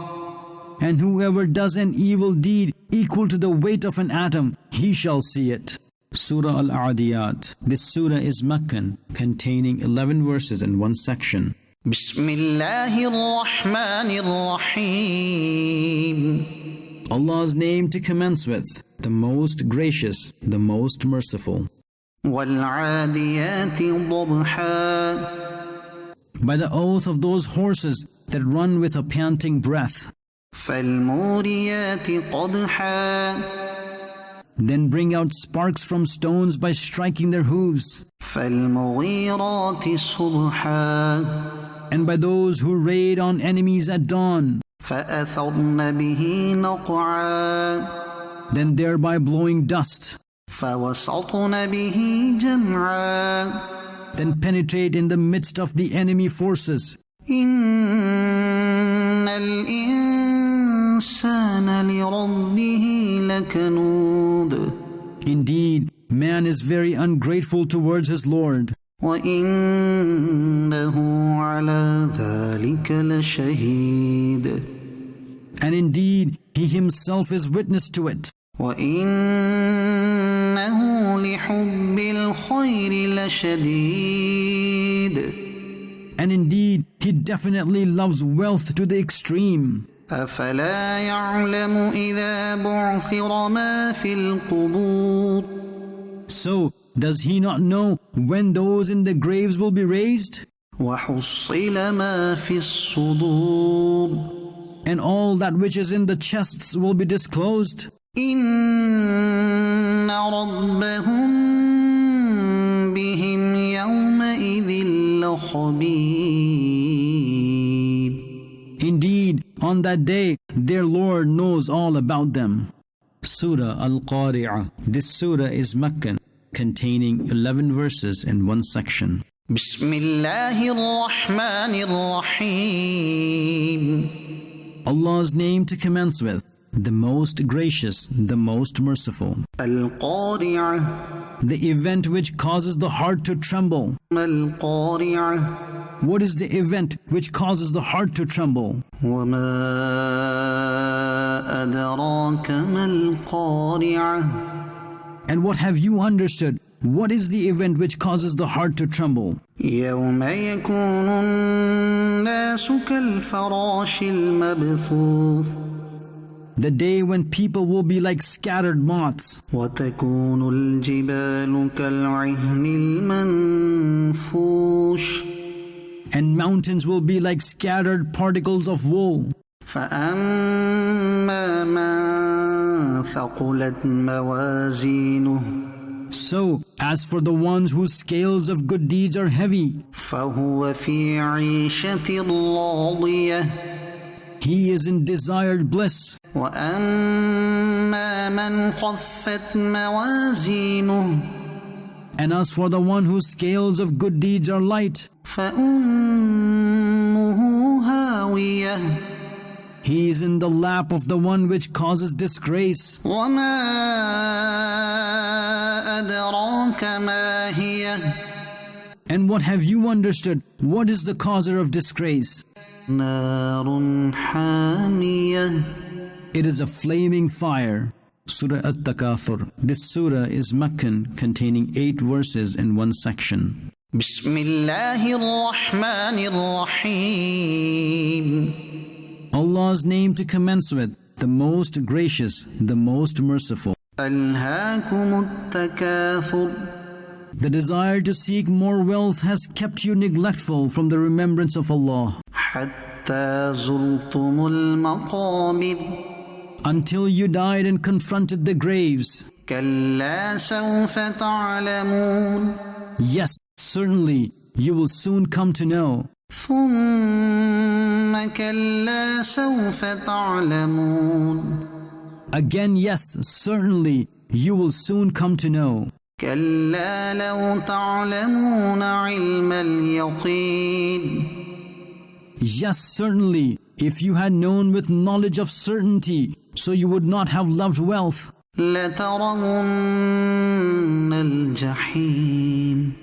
Speaker 1: And whoever does an evil deed equal to the weight of an atom, he shall see it. Surah Al-Adiyat. This surah is Meccan, containing 11 verses in one section.
Speaker 2: بسم الله الرحمن الرحيم.
Speaker 1: Allah's name to commence with, the most gracious, the most merciful.
Speaker 2: والعاديات ضبحا.
Speaker 1: By the oath of those horses that run with a panting breath.
Speaker 2: فالموريات قدحا.
Speaker 1: Then bring out sparks from stones by striking their hooves.
Speaker 2: فالمغيرات صبحا.
Speaker 1: And by those who raid on enemies at dawn.
Speaker 2: فأثرن به نقعا.
Speaker 1: Then thereby blowing dust.
Speaker 2: فوسطن به جمعا.
Speaker 1: Then penetrate in the midst of the enemy forces.
Speaker 2: إن الإنسان لربه لكنود.
Speaker 1: Indeed, man is very ungrateful towards his Lord.
Speaker 2: وإنه على ذلك لشهيد.
Speaker 1: And indeed, he himself is witness to it.
Speaker 2: وإنه لحب الخير لشديد.
Speaker 1: And indeed, he definitely loves wealth to the extreme.
Speaker 2: أفلا يعلم إذا بعثر ما في القبور.
Speaker 1: So, does he not know when those in the graves will be raised?
Speaker 2: وحصل ما في الصدور.
Speaker 1: And all that which is in the chests will be disclosed?
Speaker 2: إن ربهم بهم يومئذ لخبير.
Speaker 1: Indeed, on that day, their Lord knows all about them. Surah Al-Qari'ah. This surah is Meccan, containing 11 verses in one section.
Speaker 2: بسم الله الرحمن الرحيم.
Speaker 1: Allah's name to commence with, the most gracious, the most merciful.
Speaker 2: القارعة.
Speaker 1: The event which causes the heart to tremble.
Speaker 2: ما القارعة.
Speaker 1: What is the event which causes the heart to tremble?
Speaker 2: وما أدراك ما القارعة.
Speaker 1: And what have you understood? What is the event which causes the heart to tremble?
Speaker 2: يوم يكون الناس كالفراش المبثوث.
Speaker 1: The day when people will be like scattered moths.
Speaker 2: وتكون الجبال كالعهن المنفوش.
Speaker 1: And mountains will be like scattered particles of wool.
Speaker 2: فأما من ثقلت موازينه.
Speaker 1: So, as for the ones whose scales of good deeds are heavy,
Speaker 2: فهو في عيشة راضية.
Speaker 1: he is in desired bliss.
Speaker 2: وأما من خفت موازينه.
Speaker 1: And as for the one whose scales of good deeds are light,
Speaker 2: فأمه هاوية.
Speaker 1: he is in the lap of the one which causes disgrace.
Speaker 2: وما أدراك ما هي.
Speaker 1: And what have you understood? What is the causer of disgrace?
Speaker 2: نار حامية.
Speaker 1: It is a flaming fire. Surah At-Takathur. This surah is Meccan, containing 8 verses in one section.
Speaker 2: بسم الله الرحمن الرحيم.
Speaker 1: Allah's name to commence with, the most gracious, the most merciful.
Speaker 2: ألهاكم التكاثر.
Speaker 1: The desire to seek more wealth has kept you neglectful from the remembrance of Allah,
Speaker 2: حتى زرتم المقابر.
Speaker 1: until you died and confronted the graves.
Speaker 2: كلا سوف تعلمون.
Speaker 1: Yes, certainly, you will soon come to know.
Speaker 2: ثم كلا سوف تعلمون.
Speaker 1: Again, yes, certainly, you will soon come to know.
Speaker 2: كلا لو تعلمون علم اليقين.
Speaker 1: Yes, certainly, if you had known with knowledge of certainty, so you would not have loved wealth.
Speaker 2: لترون الجحيم.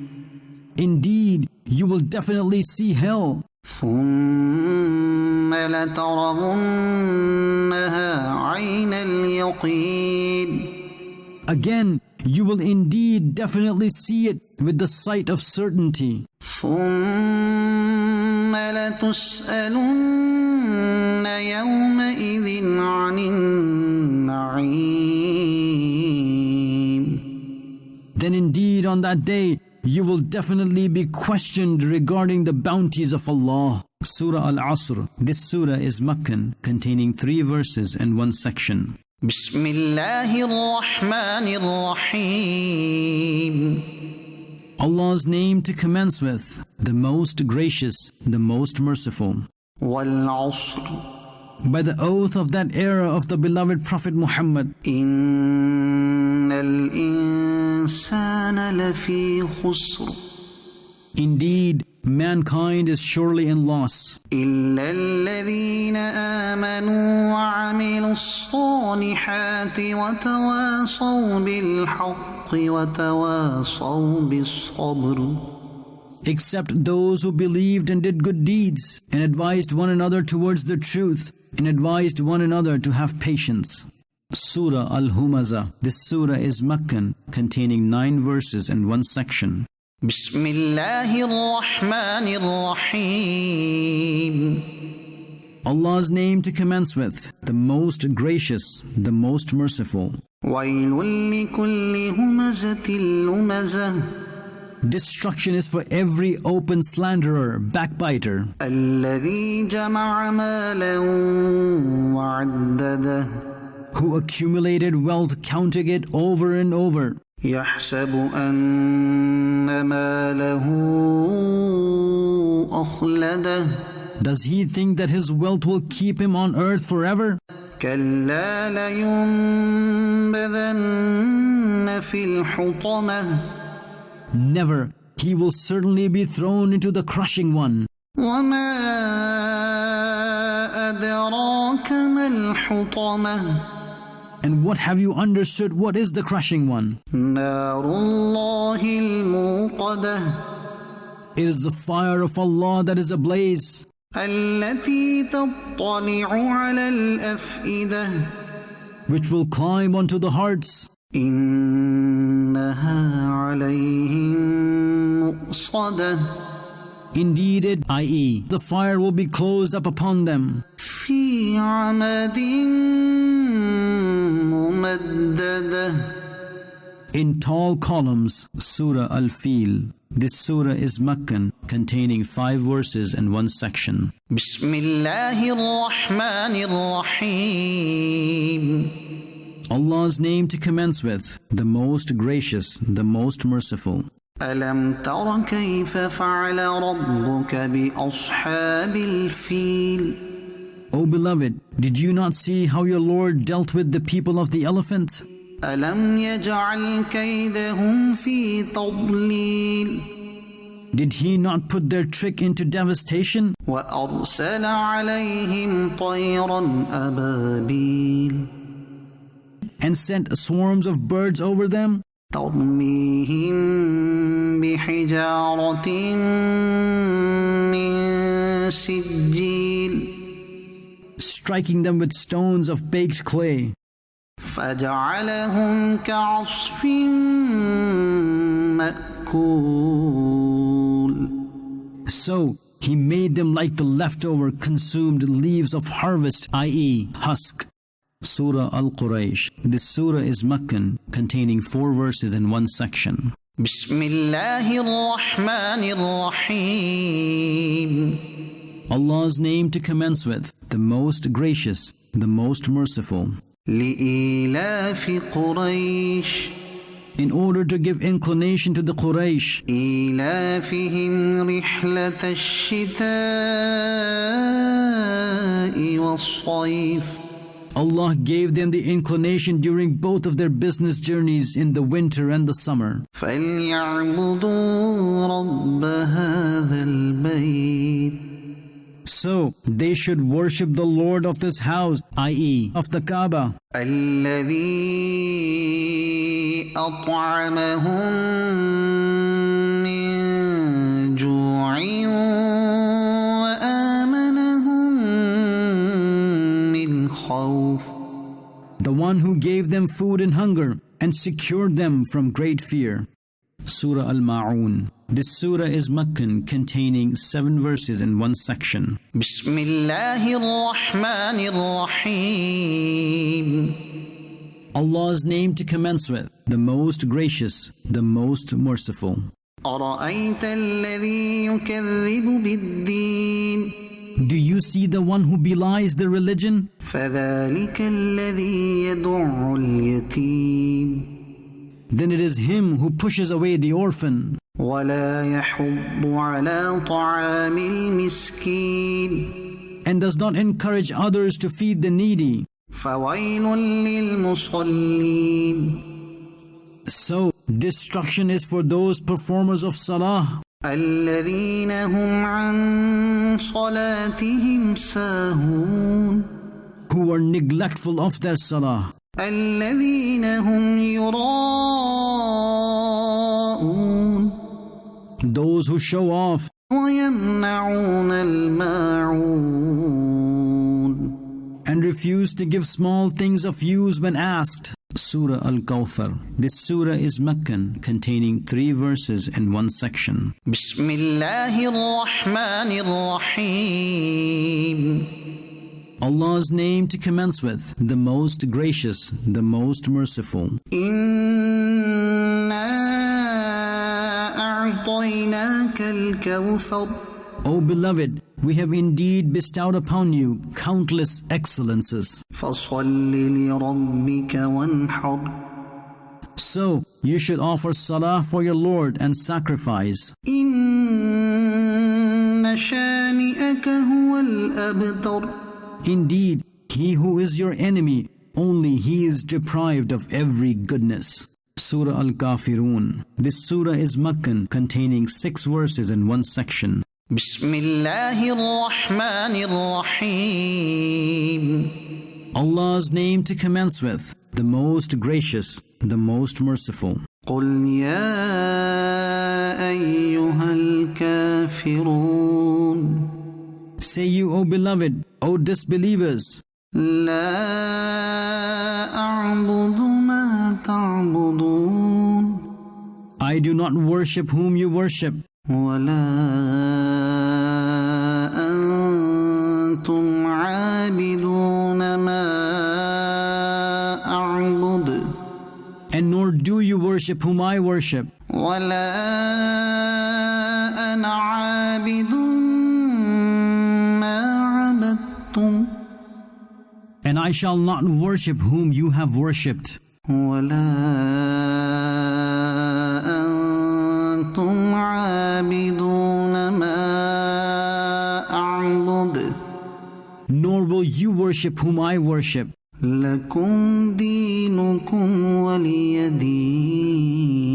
Speaker 1: Indeed, you will definitely see hell.
Speaker 2: ثم لترونها عين اليقين.
Speaker 1: Again, you will indeed definitely see it with the sight of certainty.
Speaker 2: ثم لتسألن يومئذ عن النعيم.
Speaker 1: Then indeed on that day you will definitely be questioned regarding the bounties of Allah. Surah Al-Asr. This surah is Meccan, containing 3 verses and 1 section.
Speaker 2: بسم الله الرحمن الرحيم.
Speaker 1: Allah's name to commence with, the most gracious, the most merciful.
Speaker 2: والعصر.
Speaker 1: By the oath of that era of the beloved Prophet Muhammad,
Speaker 2: إن الإنسان لفي خسر.
Speaker 1: indeed, mankind is surely in loss,
Speaker 2: إلا الذين آمنوا وعملوا الصالحات وتواصوا بالحق وتواصوا بالصبر.
Speaker 1: except those who believed and did good deeds, and advised one another towards the truth, and advised one another to have patience. Surah Al-Humazah. This surah is Meccan, containing 9 verses and 1 section.
Speaker 2: بسم الله الرحمن الرحيم.
Speaker 1: Allah's name to commence with, the most gracious, the most merciful.
Speaker 2: ويل لكل همزة لمزة.
Speaker 1: Destruction is for every open slanderer, backbiter,
Speaker 2: الذي جمع مالا وعدده.
Speaker 1: who accumulated wealth counting it over and over.
Speaker 2: يحسب أن ماله أخلده.
Speaker 1: Does he think that his wealth will keep him on earth forever?
Speaker 2: كلا لينبذن في الحطمة.
Speaker 1: Never. He will certainly be thrown into the crushing one.
Speaker 2: وما أدراك ما الحطمة.
Speaker 1: And what have you understood? What is the crushing one?
Speaker 2: نار الله الموقدة.
Speaker 1: It is the fire of Allah that is ablaze,
Speaker 2: التي تطلع على الأفئدة.
Speaker 1: which will climb onto the hearts.
Speaker 2: إنها عليهم مؤصدة.
Speaker 1: Indeed it, i.e., the fire will be closed up upon them.
Speaker 2: في عمد ممددة.
Speaker 1: In tall columns. Surah Al-Fil. This surah is Meccan, containing 5 verses and 1 section.
Speaker 2: بسم الله الرحمن الرحيم.
Speaker 1: Allah's name to commence with, the most gracious, the most merciful.
Speaker 2: ألم تر كيف فعل ربك بأصحاب الفيل.
Speaker 1: O beloved, did you not see how your Lord dealt with the people of the elephant?
Speaker 2: ألم يجعل كيدهم في تضليل.
Speaker 1: Did he not put their trick into devastation?
Speaker 2: وأرسل عليهم طيرا أبابيل.
Speaker 1: And sent swarms of birds over them?
Speaker 2: ترميهم بحجارة من سجيل.
Speaker 1: Striking them with stones of baked clay.
Speaker 2: فجعلهم كعصف مأكول.
Speaker 1: So he made them like the leftover consumed leaves of harvest, i.e., husk. Surah Al-Quraysh. This surah is Meccan, containing 4 verses and 1 section.
Speaker 2: بسم الله الرحمن الرحيم.
Speaker 1: Allah's name to commence with, the most gracious, the most merciful.
Speaker 2: لإيلاف قريش.
Speaker 1: In order to give inclination to the Quraysh,
Speaker 2: إيلافهم رحلة الشتاء والصيف.
Speaker 1: Allah gave them the inclination during both of their business journeys in the winter and the summer.
Speaker 2: فليعبدوا رب هذا البيت.
Speaker 1: So they should worship the Lord of this house, i.e., of the Kaaba,
Speaker 2: الذي أطعمهم من جوع وآمنهم من خوف.
Speaker 1: the one who gave them food and hunger and secured them from great fear. Surah Al-Ma'un. This surah is Meccan, containing 7 verses in one section.
Speaker 2: بسم الله الرحمن الرحيم.
Speaker 1: Allah's name to commence with, the most gracious, the most merciful.
Speaker 2: أرأيت الذي يكذب بالدين
Speaker 1: Do you see the one who belies the religion?
Speaker 2: فذلك الذي يدع اليتيم
Speaker 1: Then it is him who pushes away the orphan
Speaker 2: ولا يحض على طعام المسكين
Speaker 1: and does not encourage others to feed the needy.
Speaker 2: فويل للمصلين
Speaker 1: So, destruction is for those performers of salah
Speaker 2: الذين هم عن صلاتهم ساهون
Speaker 1: who are neglectful of their salah,
Speaker 2: الذين هم يراءون
Speaker 1: those who show off
Speaker 2: ويمنعون الماعون
Speaker 1: and refuse to give small things of use when asked. Surah Al-Kawthar. This surah is Meccan, containing 3 verses in one section.
Speaker 2: بسم الله الرحمن الرحيم.
Speaker 1: Allah's name to commence with, the most gracious, the most merciful.
Speaker 2: إنا أعطيناك الكوثر
Speaker 1: O beloved, we have indeed bestowed upon you countless excellences.
Speaker 2: فصل لربك وانحر
Speaker 1: So, you should offer salah for your Lord and sacrifice.
Speaker 2: إن شانئك هو الأبتر.
Speaker 1: Indeed, he who is your enemy, only he is deprived of every goodness. Surah Al-Kafirun. This surah is Meccan, containing 6 verses in one section.
Speaker 2: بسم الله الرحمن الرحيم.
Speaker 1: Allah's name to commence with, the most gracious, the most merciful.
Speaker 2: قل يا أيها الكافرون.
Speaker 1: Say you, O beloved, O disbelievers,
Speaker 2: لا أعبد ما تعبدون.
Speaker 1: I do not worship whom you worship,
Speaker 2: ولا أنتم عابدون ما أعبد.
Speaker 1: and nor do you worship whom I worship,
Speaker 2: ولا أنا عابد ما عبدتم.
Speaker 1: and I shall not worship whom you have worshipped,
Speaker 2: ولا أنتم عابدون ما أعبد.
Speaker 1: nor will you worship whom I worship.
Speaker 2: لكم دينكم ولي دين.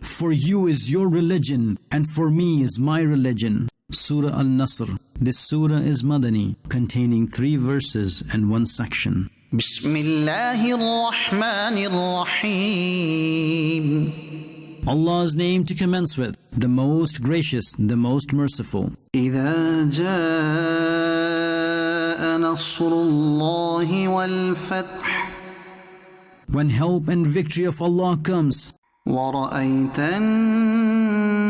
Speaker 1: For you is your religion, and for me is my religion. Surah Al-Nasr. This surah is Madani, containing 3 verses and one section.
Speaker 2: بسم الله الرحمن الرحيم.
Speaker 1: Allah's name to commence with, the most gracious, the most merciful.
Speaker 2: إذا جاء نصر الله والفتح
Speaker 1: When help and victory of Allah comes,
Speaker 2: ورأيت الناس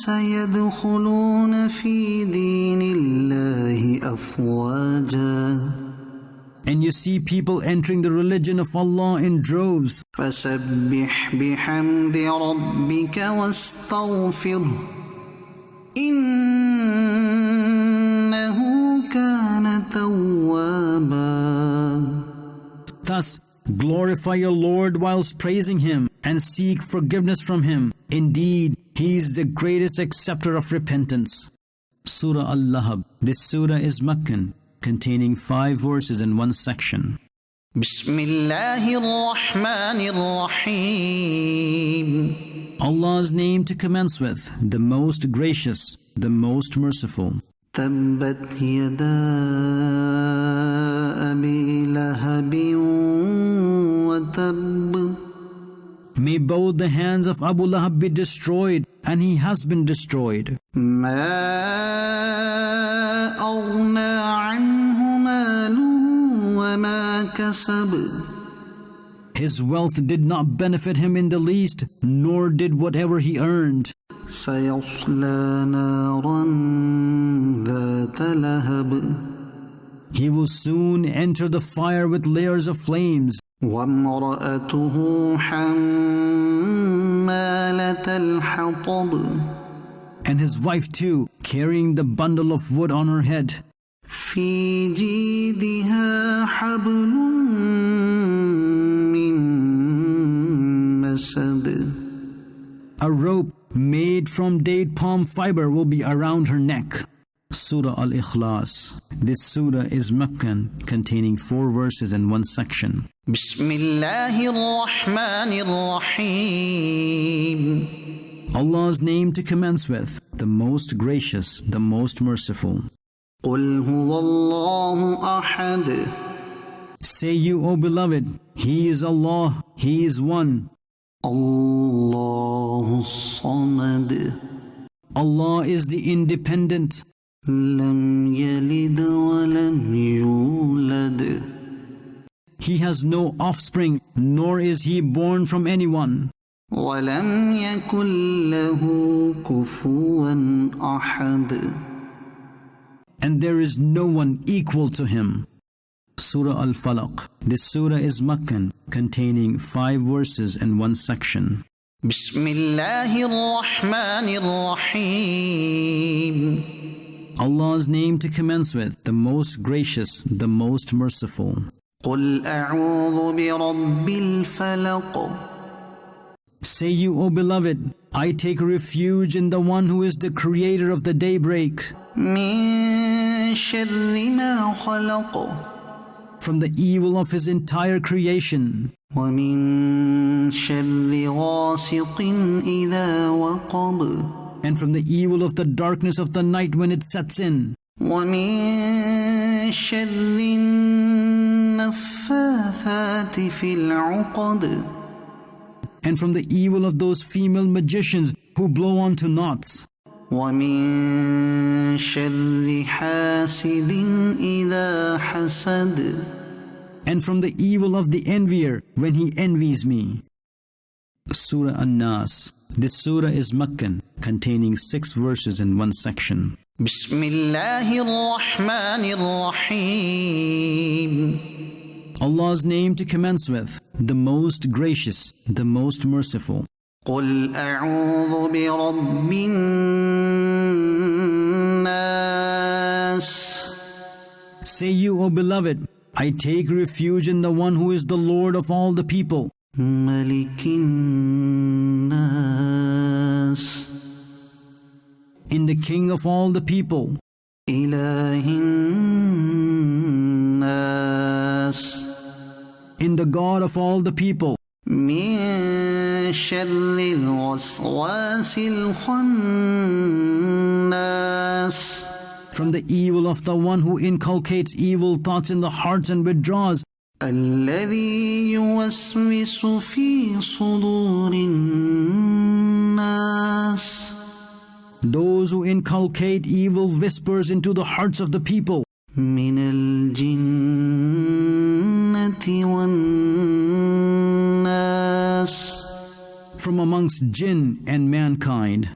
Speaker 2: يدخلون في دين الله أفواجا
Speaker 1: and you see people entering the religion of Allah in droves,
Speaker 2: فسبح بحمد ربك واستغفره إنه كان توابا.
Speaker 1: thus glorify your Lord whilst praising Him and seek forgiveness from Him. Indeed, He is the greatest acceptor of repentance. Surah Al-Lahab. This surah is Meccan, containing 5 verses in one section.
Speaker 2: بسم الله الرحمن الرحيم.
Speaker 1: Allah's name to commence with, the most gracious, the most merciful.
Speaker 2: تبت يدا أبي لهب وتب.
Speaker 1: May both the hands of Abu Lahab be destroyed, and he has been destroyed.
Speaker 2: ما أغنى عنه ماله وما كسب.
Speaker 1: His wealth did not benefit him in the least, nor did whatever he earned.
Speaker 2: سيصلى نارا ذات لهب
Speaker 1: He will soon enter the fire with layers of flames.
Speaker 2: وامرأته حمالة الحطب
Speaker 1: And his wife too, carrying the bundle of wood on her head.
Speaker 2: في جيدها حبل من مسد
Speaker 1: A rope made from date palm fiber will be around her neck. Surah Al-Ikhlas. This surah is Meccan, containing 4 verses and 1 section.
Speaker 2: بسم الله الرحمن الرحيم
Speaker 1: Allah's name to commence with, the most gracious, the most merciful.
Speaker 2: قل هو الله أحد
Speaker 1: Say you, O beloved, He is Allah, He is one.
Speaker 2: الله الصمد
Speaker 1: Allah is the independent.
Speaker 2: لم يلد ولم يولد
Speaker 1: He has no offspring, nor is He born from anyone.
Speaker 2: ولم يكن له كفوا أحد
Speaker 1: And there is no one equal to Him. Surah Al-Falaq. This surah is Meccan, containing 5 verses and 1 section.
Speaker 2: بسم الله الرحمن الرحيم
Speaker 1: Allah's name to commence with, the most gracious, the most merciful.
Speaker 2: قل أعوذ برب الفلق
Speaker 1: Say you, O beloved, I take refuge in the one who is the creator of the daybreak,
Speaker 2: من شر ما خلق
Speaker 1: from the evil of his entire creation,
Speaker 2: ومن شر غاسق إذا وقب
Speaker 1: and from the evil of the darkness of the night when it sets in,
Speaker 2: ومن شر النفاثات في العقد
Speaker 1: and from the evil of those female magicians who blow on to knots,
Speaker 2: ومن شر حاسد إذا حسد
Speaker 1: and from the evil of the envier when he envies me. Surah An-Nas. This surah is Meccan, containing 6 verses and 1 section.
Speaker 2: بسم الله الرحمن الرحيم
Speaker 1: Allah's name to commence with, the most gracious, the most merciful.
Speaker 2: قل أعوذ برب الناس
Speaker 1: Say you, O beloved, I take refuge in the one who is the Lord of all the people,
Speaker 2: ملك الناس
Speaker 1: in the King of all the people,
Speaker 2: إله الناس
Speaker 1: in the God of all the people,
Speaker 2: من شر الوسواس الخناس
Speaker 1: from the evil of the one who inculcates evil thoughts in the hearts and withdraws,
Speaker 2: الذي يوسوس في صدور الناس
Speaker 1: those who inculcate evil whispers into the hearts of the people,
Speaker 2: من الجنة والناس
Speaker 1: from amongst jinn and mankind.